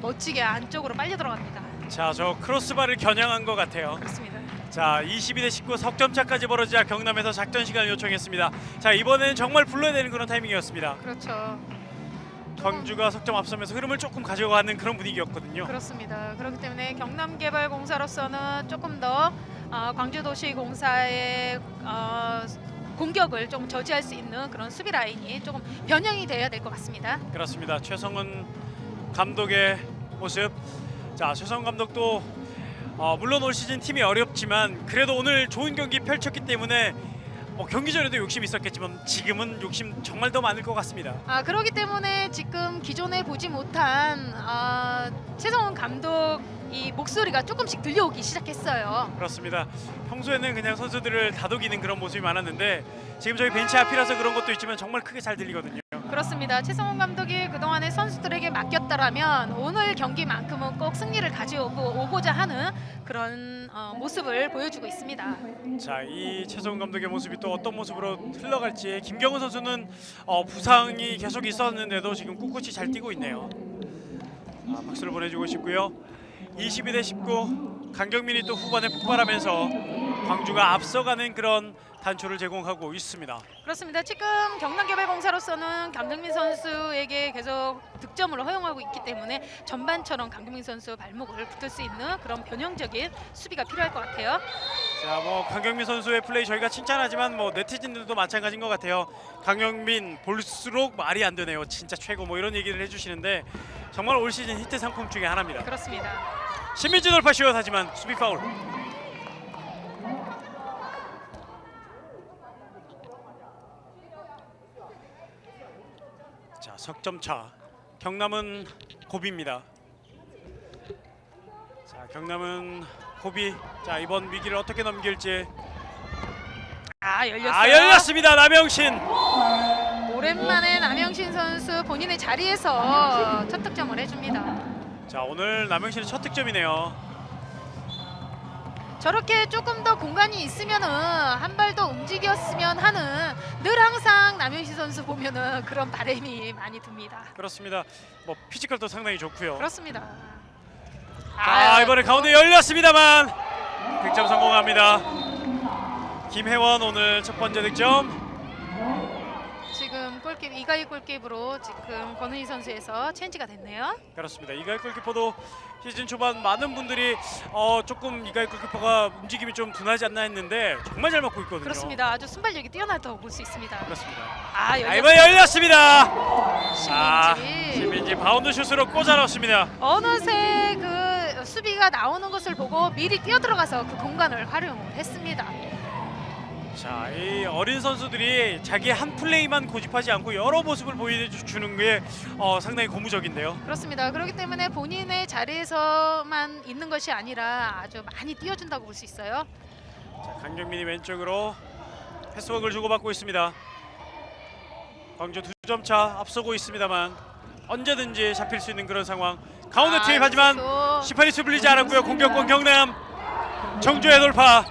멋지게 안쪽으로 빨려 들어갑니다. 자, 저 크로스바를 겨냥한 것 같아요. 그렇습니다. 자, 22대 19 석점차까지 벌어지자 경남에서 작전 시간을 요청했습니다. 자, 이번에는 정말 불러야 되는 그런 타이밍이었습니다. 그렇죠. 광주가 석점 앞서면서 흐름을 조금 가져가는 그런 분위기였거든요. 그렇습니다. 그렇기 때문에 경남개발공사로서는 조금 더 광주도시공사의 공격을 좀 저지할 수 있는 그런 수비 라인이 조금 변형이 돼야 될 것 같습니다. 그렇습니다. 최성은 감독의 모습. 자, 최성은 감독도 물론 올 시즌 팀이 어렵지만 그래도 오늘 좋은 경기 펼쳤기 때문에 경기 전에도 욕심이 있었겠지만 지금은 욕심 정말 더 많을 것 같습니다. 그렇기 때문에 지금 기존에 보지 못한 최성훈 감독 이 목소리가 조금씩 들려오기 시작했어요. 그렇습니다. 평소에는 그냥 선수들을 다독이는 그런 모습이 많았는데 지금 저희 벤치 앞이라서 그런 것도 있지만 정말 크게 잘 들리거든요. 그렇습니다. 최성훈 감독이 그동안에 선수들에게 맡겼다라면 오늘 경기만큼은 꼭 승리를 가져오고자 하는 그런 모습을 보여주고 있습니다. 자, 이 최성훈 감독의 모습이 또 어떤 모습으로 흘러갈지. 김경은 선수는 부상이 계속 있었는데도 지금 꿋꿋이 잘 뛰고 있네요. 박수를 보내주고 싶고요. 22대 19 강경민이 또 후반에 폭발하면서 광주가 앞서가는 그런 단초를 제공하고 있습니다. 그렇습니다. 지금 경남개발공사로서는 강경민 선수에게 계속 득점을 허용하고 있기 때문에 전반처럼 강경민 선수 발목을 붙을 수 있는 그런 변형적인 수비가 필요할 것 같아요. 자, 강경민 선수의 플레이 저희가 칭찬하지만 네티즌들도 마찬가지인 것 같아요. 강경민 볼수록 말이 안 되네요. 진짜 최고 이런 얘기를 해주시는데 정말 올 시즌 히트 상품 중에 하나입니다. 그렇습니다. 신민지 돌파슛 하지만 수비 파울. 자, 석점차. 경남은 고비입니다. 자, 경남은 고비. 자, 이번 위기를 어떻게 넘길지. 열렸어요. 열렸습니다. 남영신. 오랜만에 남영신 선수 본인의 자리에서 첫 득점을 해줍니다. 자, 오늘 남영신의 첫 득점이네요. 저렇게 조금 더 공간이 있으면은 한 발 더 움직였으면 하는 늘 항상 남영신 선수 보면은 그런 바람이 많이 듭니다. 그렇습니다. 뭐 피지컬도 상당히 좋고요. 그렇습니다. 이번에 가운데 열렸습니다만 득점 성공합니다. 김혜원 오늘 첫 번째 득점. 지금 골킵 이가희 골킵으로 지금 권은희 선수에서 체인지가 됐네요. 그렇습니다. 이가희 골키퍼도 시즌 초반 많은 분들이 조금 이가희 골키퍼가 움직임이 좀 둔하지 않나 했는데 정말 잘 맞고 있거든요. 그렇습니다. 아주 순발력이 뛰어나다고 볼 수 있습니다. 그렇습니다. 열렸습니다. 이번에 열렸습니다. 신민지. 신민지 바운드 슛으로 꽂아 넣습니다. 어느새 그 수비가 나오는 것을 보고 미리 뛰어들어가서 그 공간을 활용을 했습니다. 자, 이 어린 선수들이 자기 한 플레이만 고집하지 않고 여러 모습을 보여주는 게 상당히 고무적인데요. 그렇습니다. 그렇기 때문에 본인의 자리에서만 있는 것이 아니라 아주 많이 뛰어준다고 볼 수 있어요. 자, 강경민이 왼쪽으로 패스워크를 주고받고 있습니다. 광주 2점 차 앞서고 있습니다만 언제든지 잡힐 수 있는 그런 상황. 가운데 투입하지만 여기서 시판이 수빌리지 않았고요. 공격권 경남 정주의 돌파.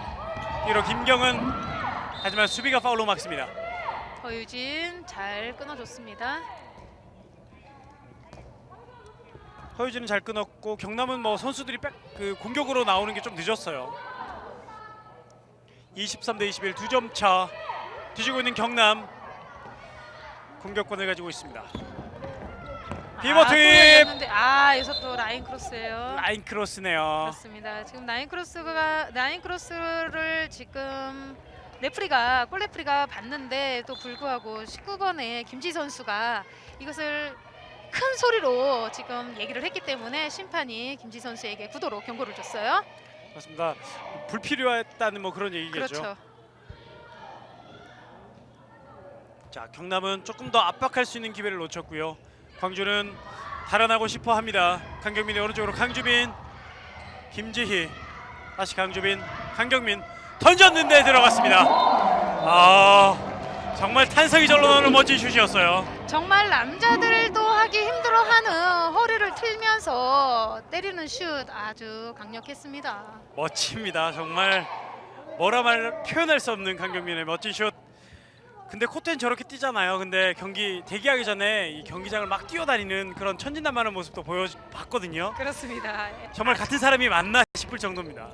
뒤로 김경은 하지만 수비가 파울로 막습니다. 허유진 잘 끊어줬습니다. 허유진은 잘 끊었고 경남은 뭐 선수들이 공격으로 나오는 게 좀 늦었어요. 23대 21 2점 차 뒤지고 있는 경남 공격권을 가지고 있습니다. 피버 투입. 여기서 또 라인 크로스예요. 라인 크로스네요. 그렇습니다. 지금 라인 크로스를 지금 골 레프리가 봤는데도 불구하고 19번의 김지 선수가 이것을 큰 소리로 지금 얘기를 했기 때문에 심판이 김지 선수에게 구도로 경고를 줬어요. 맞습니다. 불필요했다는 뭐 그런 얘기겠죠. 그렇죠. 자, 경남은 조금 더 압박할 수 있는 기회를 놓쳤고요. 광주는 달아나고 싶어 합니다. 강경민의 오른쪽으로 강주빈, 김지희, 다시 강주빈, 강경민 던졌는데 들어갔습니다. 정말 탄성이 절로 나오는 멋진 슛이었어요. 정말 남자들도 하기 힘들어하는 허리를 틀면서 때리는 슛 아주 강력했습니다. 멋집니다. 정말 표현할 수 없는 강경민의 멋진 슛. 근데 코트엔 저렇게 뛰잖아요. 근데 경기 대기하기 전에 이 경기장을 막 뛰어다니는 그런 천진난만한 모습도 보여봤거든요. 그렇습니다. 정말 같은 사람이 맞나 싶을 정도입니다.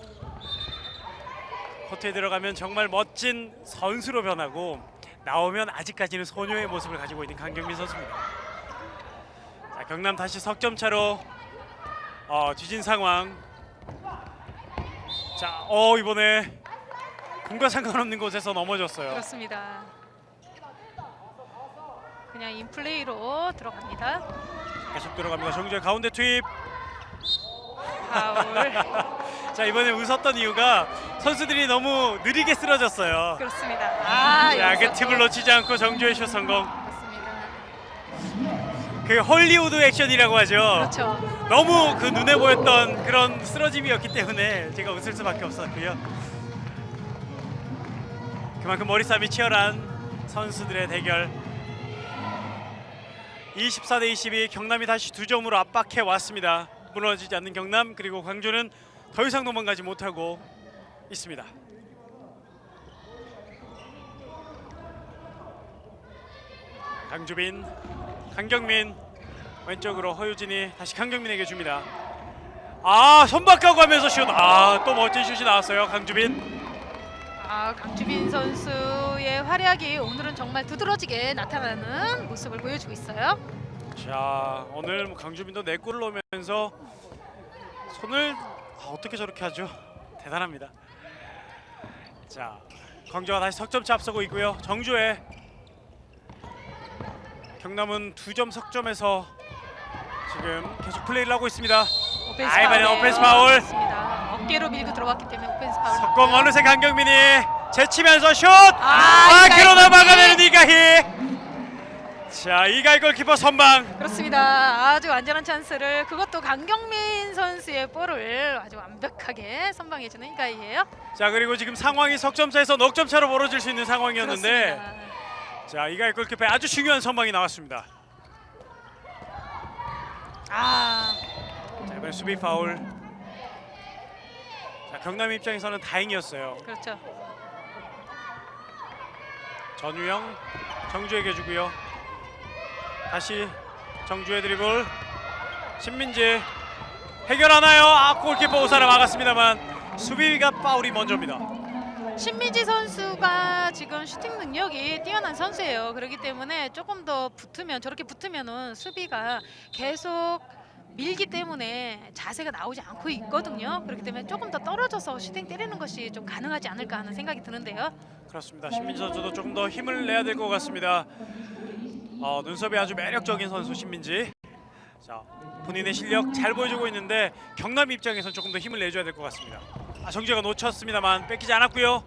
코트에 들어가면 정말 멋진 선수로 변하고 나오면 아직까지는 소녀의 모습을 가지고 있는 강경민 선수입니다. 자, 경남 다시 석점 차로 뒤진 상황. 자, 이번에 공과 상관없는 곳에서 넘어졌어요. 그렇습니다. 그냥 인플레이로 들어갑니다. 계속 들어갑니다. 정주의 가운데 투입. 파울. 자, 이번에 웃었던 이유가 선수들이 너무 느리게 쓰러졌어요. 그렇습니다. 자, 그 여기서 팁을 놓치지 않고 정주의 슛 성공. 그렇습니다. 그 헐리우드 액션이라고 하죠. 그렇죠. 너무 그 눈에 보였던 그런 쓰러짐이었기 때문에 제가 웃을 수밖에 없었고요. 그만큼 머리싸움이 치열한 선수들의 대결. 24대 22 경남이 다시 2점으로 압박해 왔습니다. 무너지지 않는 경남, 그리고 광주는 더 이상 도망가지 못하고 있습니다. 강주빈, 강경민, 왼쪽으로 허유진이 다시 강경민에게 줍니다. 손바꿔고 하면서 슛. 또 멋진 슛이 나왔어요. 강주빈. 강주빈 선수의 활약이 오늘은 정말 두드러지게 나타나는 모습을 보여주고 있어요. 자, 오늘 강주빈도 4골을 넣으면서 손을 어떻게 저렇게 하죠? 대단합니다. 자, 광주가 다시 석점차 앞서고 있고요. 정주에 경남은 2점 석점에서 지금 계속 플레이를 하고 있습니다. 이번엔 오펜스 파울. 그렇습니다. 어깨로 밀고 들어갔기 때문에 오펜스 파울. 석공 어느새 강경민이 제치면서 슛! 이가희 그러나 골. 막아내는 이가희. 자, 이가희 골키퍼 선방. 그렇습니다. 아주 완전한 찬스를, 그것도 강경민 선수의 볼을 아주 완벽하게 선방해주는 이가희예요. 자, 그리고 지금 상황이 석점차에서 넉점차로 벌어질 수 있는 상황이었는데 그렇습니다. 자, 이가희 골키퍼의 아주 중요한 선방이 나왔습니다. 아, 자, 이번에 수비 파울. 자, 경남 입장에서는 다행이었어요. 그렇죠. 전우영 정주에게 주고요. 다시 정주의 드리블. 신민지 해결하나요? 아, 골키퍼 오사라 막았습니다만 수비가 파울이 먼저입니다. 신민지 선수가 지금 슈팅 능력이 뛰어난 선수예요. 그렇기 때문에 조금 더 붙으면, 저렇게 붙으면은 수비가 계속 밀기 때문에 자세가 나오지 않고 있거든요. 그렇기 때문에 조금 더 떨어져서 슈팅 때리는 것이 좀 가능하지 않을까 하는 생각이 드는데요. 그렇습니다. 신민지 선수도 조금 더 힘을 내야 될 것 같습니다. 눈썹이 아주 매력적인 선수 신민지. 자, 본인의 실력 잘 보여주고 있는데 경남 입장에선 조금 더 힘을 내줘야 될 것 같습니다. 아, 정주가 놓쳤습니다만 뺏기지 않았고요.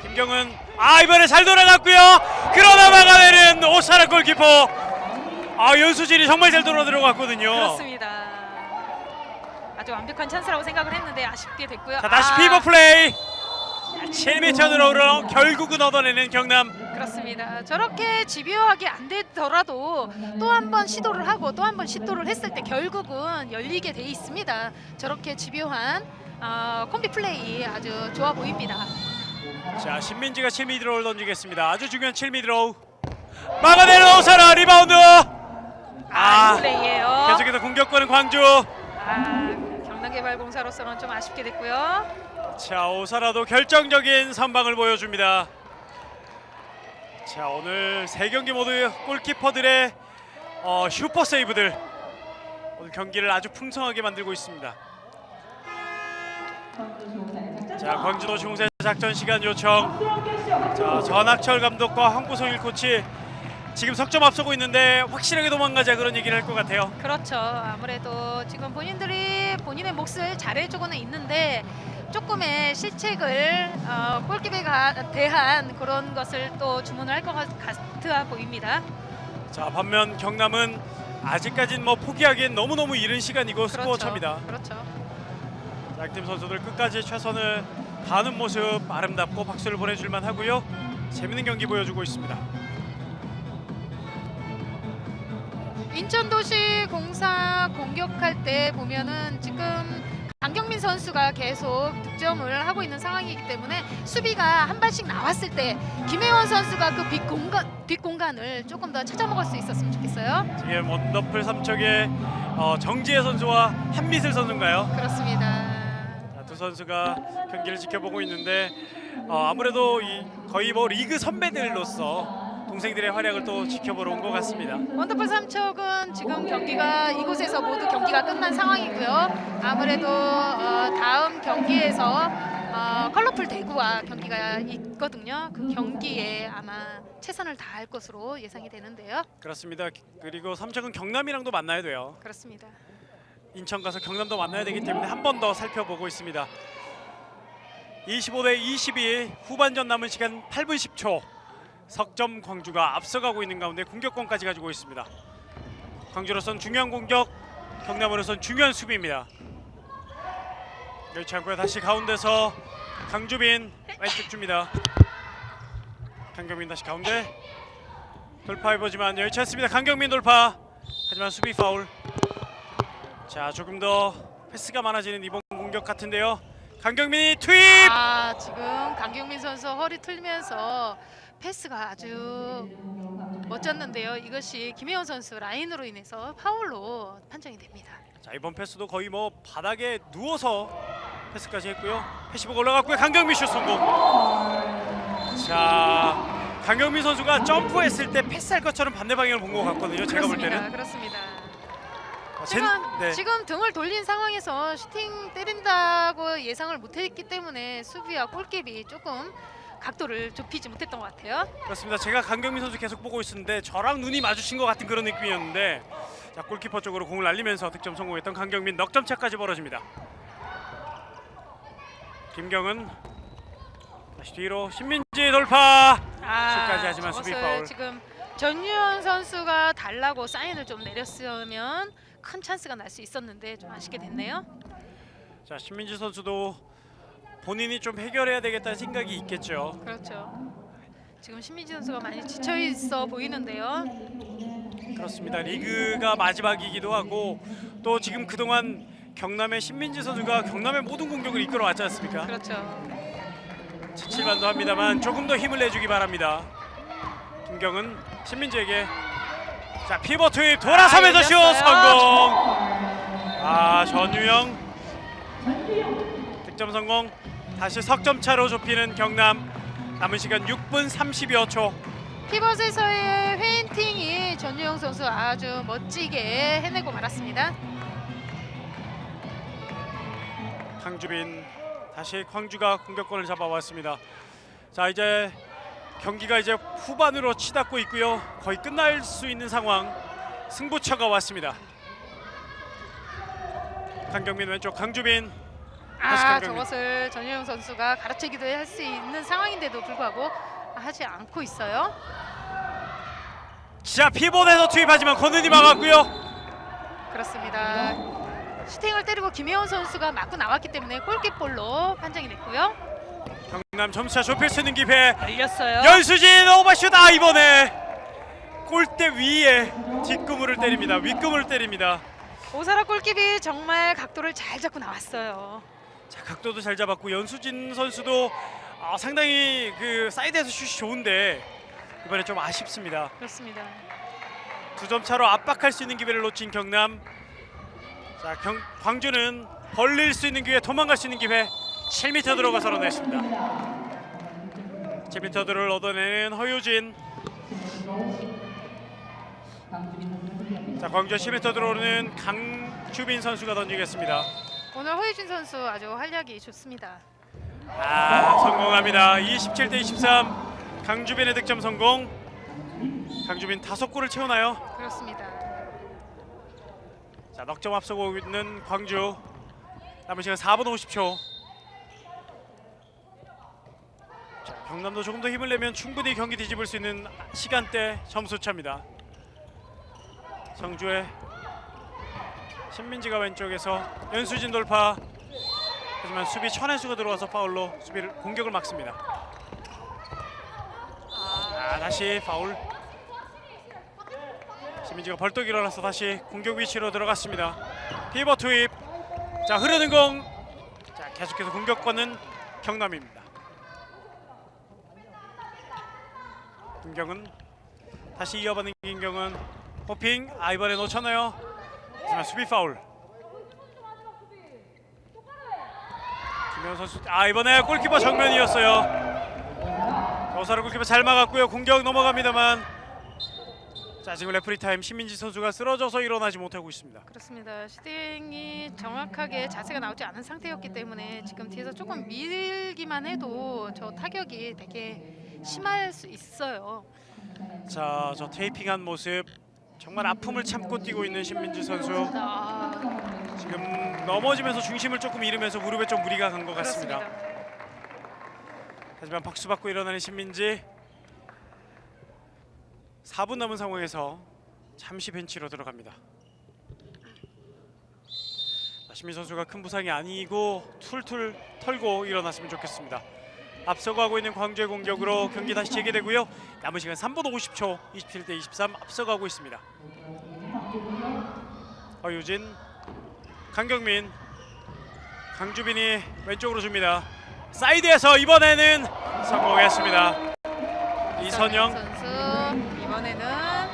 김경은 이번에 잘 돌아갔고요. 그러나 막아내는 오사라 골키퍼. 연수진이 정말 잘 돌아 들어갔거든요. 그렇습니다. 아주 완벽한 찬스라고 생각을 했는데 아쉽게 됐고요. 자, 다시 피버 플레이. 7m 들어오러 결국은 얻어내는 경남. 그렇습니다. 저렇게 집요하게 안 되더라도 또 한 번 시도를 하고 또 한 번 시도를 했을 때 결국은 열리게 돼 있습니다. 저렇게 집요한 콤비 플레이 아주 좋아 보입니다. 자, 신민지가 7m를 던지겠습니다. 아주 중요한 7m로 막아내는 오사라 리바운드. 플레이예요. 계속해서 공격권은 광주. 경남개발공사로서는 좀 아쉽게 됐고요. 자, 오사라도 결정적인 선방을 보여줍니다. 자, 오늘 세 경기 모두 골키퍼들의 슈퍼 세이브들 오늘 경기를 아주 풍성하게 만들고 있습니다. 자, 광주도 중세 작전 시간 요청. 자, 전학철 감독과 황보성일 코치 지금 석점 앞서고 있는데 확실하게 도망가자 그런 얘기를 할 것 같아요. 그렇죠. 아무래도 지금 본인들이 본인의 몫을 잘해주고는 있는데 조금의 실책을 골키퍼에 대한 그런 것을 또 주문을 할 것 같아 보입니다. 자, 반면 경남은 아직까지는 뭐 포기하기엔 너무너무 이른 시간이고 스코어 차입니다. 그렇죠. 자, 양팀 선수들 끝까지 최선을 다하는 모습 아름답고 박수를 보내줄만 하고요. 재밌는 경기 보여주고 있습니다. 인천도시공사 공격할 때 보면은 지금 강경민 선수가 계속 득점을 하고 있는 상황이기 때문에 수비가 한 발씩 나왔을 때 김혜원 선수가 그 뒷공간을 조금 더 찾아먹을 수 있었으면 좋겠어요. 지금 원더풀 삼척의 정지혜 선수와 한미슬 선수인가요? 그렇습니다. 자, 두 선수가 경기를 지켜보고 있는데 아무래도 거의 뭐 리그 선배들로서 동생들의 활약을 또 지켜보러 온 것 같습니다. 원더풀 삼척은 지금 경기가 이곳에서 모두 경기가 끝난 상황이고요. 아무래도 다음 경기에서 컬러풀 대구와 경기가 있거든요. 그 경기에 아마 최선을 다할 것으로 예상이 되는데요. 그렇습니다. 그리고 삼척은 경남이랑도 만나야 돼요. 그렇습니다. 인천 가서 경남도 만나야 되기 때문에 한 번 더 살펴보고 있습니다. 25대 22 후반전 남은 시간 8분 10초. 석점 광주가 앞서가고 있는 가운데 공격권까지 가지고 있습니다. 광주로선 중요한 공격, 경남으로선 중요한 수비입니다. 그렇지 않고요. 다시 가운데서 강주빈 왼쪽 줍니다. 강경민 다시 가운데 돌파해보지만 여의치 않습니다. 강경민 돌파. 하지만 수비 파울. 자, 조금 더 패스가 많아지는 이번 공격 같은데요. 강경민이 투입. 지금 강경민 선수 허리 틀면서 패스가 아주 멋졌는데요. 이것이 김혜원 선수 라인으로 인해서 파울로 판정이 됩니다. 자, 이번 패스도 거의 뭐 바닥에 누워서 패스까지 했고요. 패시브가 올라갔고요. 강경민 슛 성공. 자, 강경민 선수가 점프했을 때 패스할 것처럼 반대 방향을 본 것 같거든요. 제가 볼 때는. 그렇습니다. 네. 지금 등을 돌린 상황에서 슈팅 때린다고 예상을 못했기 때문에 수비와 골킥이 조금 각도를 좁히지 못했던 것 같아요. 그렇습니다. 제가 강경민 선수 계속 보고 있었는데 저랑 눈이 마주친 것 같은 그런 느낌이었는데 자, 골키퍼 쪽으로 공을 날리면서 득점 성공했던 강경민 넉점차까지 벌어집니다. 김경은 다시 뒤로 신민지 돌파. 슛까지 하지만 수비 저것을 파울. 지금 전유현 선수가 달라고 사인을 좀 내렸으면 큰 찬스가 날 수 있었는데 좀 아쉽게 됐네요. 자, 신민지 선수도 본인이 좀 해결해야 되겠다는 생각이 있겠죠. 그렇죠. 지금 신민지 선수가 많이 지쳐 있어 보이는데요. 그렇습니다. 리그가 마지막이기도 하고 또 지금 그동안 경남의 신민지 선수가 경남의 모든 공격을 이끌어 왔지 않습니까? 그렇죠. 지칠만도 합니다만 조금 더 힘을 내주기 바랍니다. 김경은 신민지에게 자 피벗 투입 돌아서면서 슛 열렸어요. 성공. 전유영 득점 성공. 다시 석점 차로 좁히는 경남. 남은 시간 6분 30여 초. 피벗에서의 페인팅이 전유영 선수 아주 멋지게 해내고 말았습니다. 강주빈 다시 광주가 공격권을 잡아왔습니다. 자 이제 경기가 이제 후반으로 치닫고 있고요. 거의 끝날 수 있는 상황. 승부처가 왔습니다. 강경민 왼쪽 강주빈. 다시 강경민. 저것을 전유영 선수가 가로채기도 할 수 있는 상황인데도 불구하고 하지 않고 있어요. 자 피봇에서 투입하지만 권은희 막았고요. 그렇습니다. 슈팅을 때리고 김혜원 선수가 맞고 나왔기 때문에 골킥볼로 판정이 됐고요. 경남 점수차 좁힐 수 있는 기회. 알렸어요. 연수진 오버슛. 이번에 골대 위에 뒷구물을 때립니다. 윗구물을 때립니다. 오사라 골킥이 정말 각도를 잘 잡고 나왔어요. 자 각도도 잘 잡았고 연수진 선수도 상당히 그 사이드에서 슛이 좋은데 이번에 좀 아쉽습니다. 그렇습니다. 2점 차로 압박할 수 있는 기회를 놓친 경남. 자 광주는 벌릴 수 있는 기회, 도망갈 수 있는 기회. 7m 들어가서 얻어냈습니다. 7m들을 얻어내는 허유진. 자 광주 10m 들어오는 강주빈 선수가 던지겠습니다. 오늘 허유진 선수 아주 활약이 좋습니다. 성공합니다. 27대 23. 강주빈의 득점 성공. 강주빈 5골을 채우나요? 그렇습니다. 자 넉점 앞서고 있는 광주. 남은 시간 4분 50초. 자, 경남도 조금 더 힘을 내면 충분히 경기 뒤집을 수 있는 시간대 점수차입니다. 성주의 신민지가 왼쪽에서 연수진 돌파. 하지만 수비 천혜수가 들어와서 파울로 수비를 공격을 막습니다. 다시 파울. 신민지가 벌떡 일어나서 다시 공격 위치로 들어갔습니다. 피벗 투입. 자 흐르는 공. 자 계속해서 공격권은 경남입니다. 김경은 다시 이어받는 김경은 호핑. 이번에 놓쳤나요? 하지만 수비 파울. 김현 선수 이번에 골키퍼 정면이었어요. 오사르 골키퍼 잘 막았고요. 공격 넘어갑니다만 자 지금 레프리 타임. 신민지 선수가 쓰러져서 일어나지 못하고 있습니다. 그렇습니다. 슈팅이 정확하게 자세가 나오지 않은 상태였기 때문에 지금 뒤에서 조금 밀기만 해도 저 타격이 되게 심할 수 있어요. 자 저 테이핑한 모습. 정말 아픔을 참고 뛰고 있는 신민지 선수. 지금 넘어지면서 중심을 조금 잃으면서 무릎에 좀 무리가 간 것 같습니다. 그렇습니다. 하지만 박수 받고 일어나는 신민지. 4분 남은 상황에서 잠시 벤치로 들어갑니다. 신민 선수가 큰 부상이 아니고 툴툴 털고 일어났으면 좋겠습니다. 앞서가고 있는 광주의 공격으로 경기 다시 재개되고요. 남은 시간 3분 50초. 27대 23 앞서가고 있습니다. 허유진, 강경민, 강주빈이 왼쪽으로 줍니다. 사이드에서 이번에는 성공했습니다. 이선영 선수 이번에는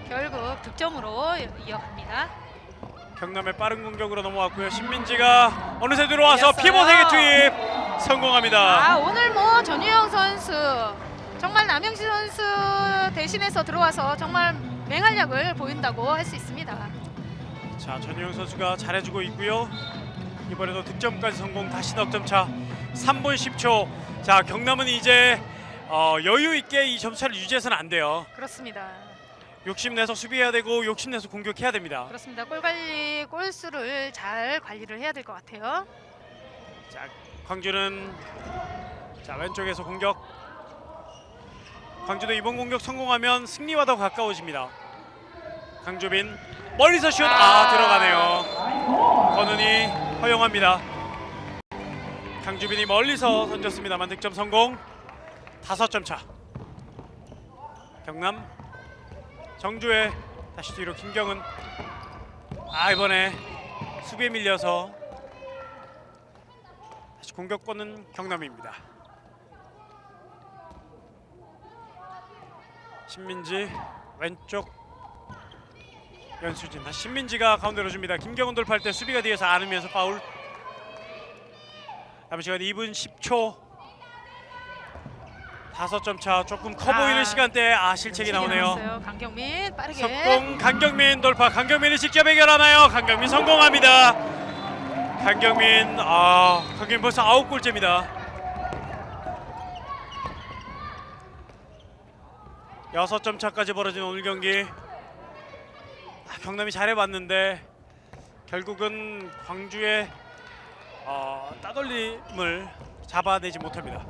결국 득점으로 이어갑니다. 경남의 빠른 공격으로 넘어왔고요. 신민지가 어느새 들어와서 이겼어요. 피벗에게 투입 성공합니다. 오늘 전유영 선수 정말 남영시 선수 대신해서 들어와서 정말 맹활약을 보인다고 할 수 있습니다. 자 전유영 선수가 잘해주고 있고요. 이번에도 득점까지 성공. 다시 넉점차. 3분 10초. 자 경남은 이제 여유 있게 이 점차를 유지해서는 안 돼요. 그렇습니다. 욕심내서 수비해야 되고 욕심내서 공격해야 됩니다. 그렇습니다. 골 관리, 골수를 잘 관리를 해야 될 것 같아요. 자 광주는 자 왼쪽에서 공격. 광주도 이번 공격 성공하면 승리와 더 가까워집니다. 강주빈 멀리서 슛. 들어가네요. 권은희 허용합니다. 강주빈이 멀리서 던졌습니다만 득점 성공. 5점 차. 경남 정주의 다시 뒤로 김경은. 이번에 수비에 밀려서 다시 공격권은 경남입니다. 신민지 왼쪽 연수진, 다시 신민지가 가운데로 줍니다. 김경은 돌파할 때 수비가 뒤에서 안으면서 파울. 남은 시간 2분 10초. 5점 차, 조금 커 보이는 시간대에 실책이 나오네요. 나왔어요. 강경민 빠르게. 석공 강경민 돌파. 강경민이 직접 해결하나요? 강경민 성공합니다. 강경민 강경민 벌써 9골째입니다. 6점 차까지 벌어진 오늘 경기. 경남이 잘해봤는데 결국은 광주의 따돌림을 잡아내지 못합니다.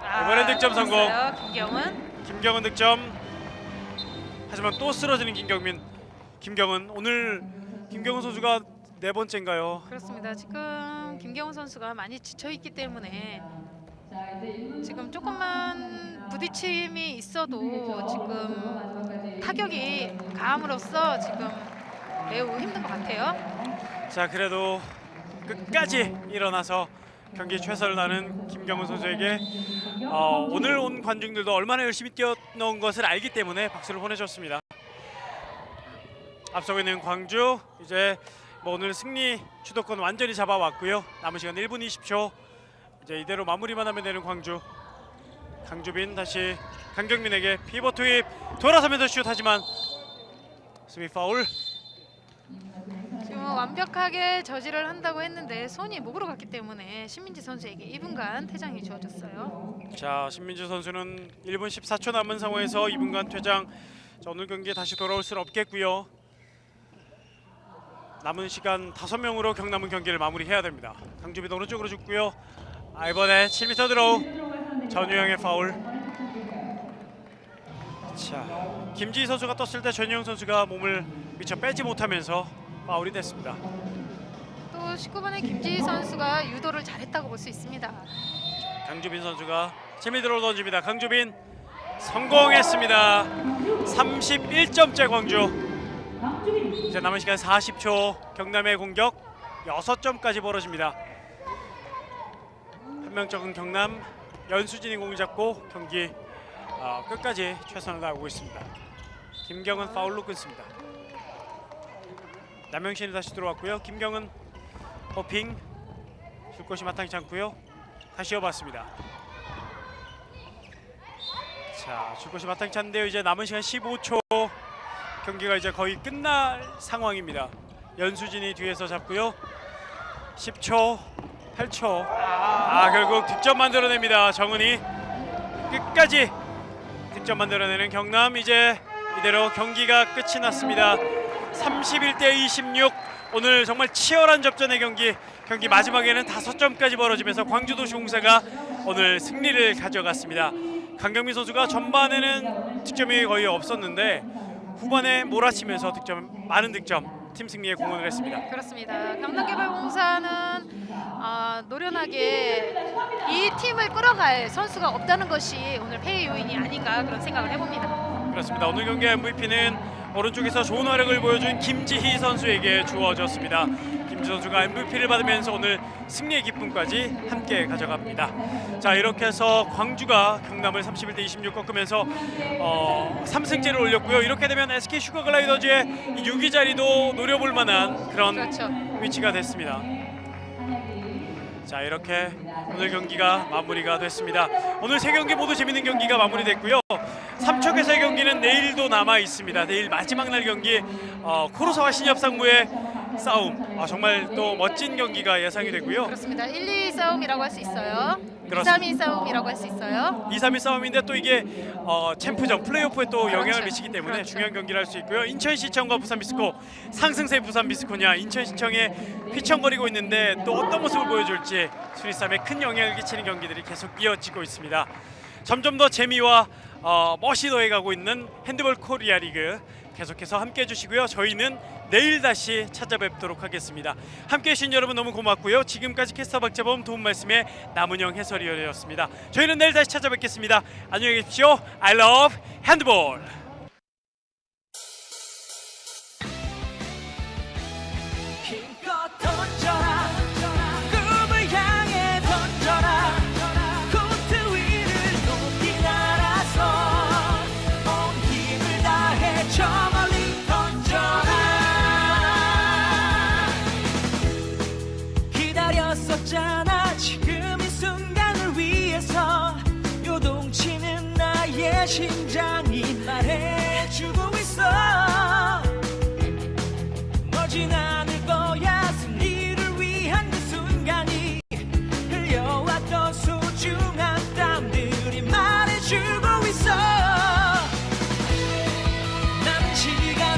이번엔 득점 성공. 김경은 득점. 하지만 또 쓰러지는 김경은 오늘 김경은 선수가 4번째인가요? 그렇습니다. 지금 김경훈 선수가 많이 지쳐 있기 때문에 지금 조금만 부딪힘이 있어도 지금 타격이 가함으로써 지금 매우 힘든 것 같아요. 자, 그래도 끝까지 일어나서 경기에 최선을 다하는 김경은 선수에게 오늘 온 관중들도 얼마나 열심히 뛰어놓은 것을 알기 때문에 박수를 보내줬습니다. 앞서고 있는 광주, 이제 오늘 승리 주도권 완전히 잡아왔고요. 남은 시간 1분 20초. 이제 이대로 마무리만 하면 되는 광주. 강주빈 다시 강경민에게 피벗 투입, 돌아서면서 슛. 하지만 수비 파울. 지금 완벽하게 저지를 한다고 했는데 손이 목으로 갔기 때문에 신민지 선수에게 2분간 퇴장이 주어졌어요. 자, 신민주 선수는 1분 14초 남은 상황에서 2분간 퇴장. 자, 오늘 경기에 다시 돌아올 수는 없겠고요. 남은 시간 5명으로 경남은 경기를 마무리해야 됩니다. 강주빈 오른쪽으로 줬고요. 이번에 7m 드로우. 전유영의 파울. 자, 김지희 선수가 떴을 때 전유영 선수가 몸을 미처 빼지 못하면서 파울이 됐습니다. 또 19번의 김지희 선수가 유도를 잘했다고 볼 수 있습니다. 강주빈 선수가 7m로 던집니다. 강주빈 성공했습니다. 31점째 광주. 이제 남은 시간 40초. 경남의 공격 6점까지 벌어집니다. 한명적인 경남, 연수진이 공을 잡고 경기 끝까지 최선을 다하고 있습니다. 김경은 파울로 끊습니다. 남영신이 다시 들어왔고요. 김경은 호핑, 줄 곳이 마땅치 않고요. 다시 이어봤습니다. 자, 줄 곳이 마땅치 않은데요. 이제 남은 시간 15초. 경기가 이제 거의 끝날 상황입니다. 연수진이 뒤에서 잡고요. 10초, 8초. 결국 득점 만들어냅니다. 정은이 끝까지 득점 만들어내는 경남. 이제 이대로 경기가 끝이 났습니다. 31대 26. 오늘 정말 치열한 접전의 경기 마지막에는 5점까지 벌어지면서 광주도시공사가 오늘 승리를 가져갔습니다. 강경민 선수가 전반에는 득점이 거의 없었는데 후반에 몰아치면서 많은 득점, 팀 승리에 공헌을 했습니다. 그렇습니다. 경남개발공사는 노련하게 이 팀을 끌어갈 선수가 없다는 것이 오늘 패의 요인이 아닌가 그런 생각을 해봅니다. 그렇습니다. 오늘 경기 MVP는 오른쪽에서 좋은 활약을 보여준 김지희 선수에게 주어졌습니다. 김지희 선수가 MVP를 받으면서 오늘 승리의 기쁨까지 함께 가져갑니다. 자, 이렇게 해서 광주가 경남을 31대 26 꺾으면서 3승째를 올렸고요. 이렇게 되면 SK 슈퍼글라이더즈의 6위 자리도 노려볼 만한 그런 그렇죠. 위치가 됐습니다. 자, 이렇게 오늘 경기가 마무리가 됐습니다. 오늘 3경기 모두 재밌는 경기가 마무리됐고요. 삼척에서의 경기는 내일도 남아 있습니다. 내일 마지막 날 경기 코로사와 신협상무의 싸움. 정말 또 멋진 경기가 예상이 되고요. 그렇습니다. 1, 2 싸움이라고 할 수 있어요. 2, 3, 2 싸움이라고 할 수 있어요. 2, 3위 싸움인데 또 이게 챔프전 플레이오프에 또 영향을 그렇죠. 미치기 때문에 그렇죠. 중요한 경기를 할 수 있고요. 인천시청과 부산비스코, 상승세 부산비스코냐, 인천시청에 휘청거리고 있는데 또 어떤 모습을 보여줄지 수리싸움에 큰 영향을 끼치는 경기들이 계속 이어지고 있습니다. 점점 더 재미와 멋이 더해가고 있는 핸드볼 코리아 리그 계속해서 함께해 주시고요. 저희는 내일 다시 찾아뵙도록 하겠습니다. 함께해 주신 여러분 너무 고맙고요. 지금까지 캐스터 박재범 도움 말씀의 남은영 해설위원이었습니다. 저희는 내일 다시 찾아뵙겠습니다. 안녕히 계십시오. I love handball. 힘껏 던져라 꿈을 향해 던져라 코트 위를 높이 날아서 온 힘을 다해 저 멀리 던져라 기다렸었잖아 지금 이 순간을 위해서 요동치는 나의 심장이 말해주고 있어 멀진 않을 거야 승리를 위한 그 순간이 흘려왔던 소중한 땀들이 말해주고 있어 남은 시간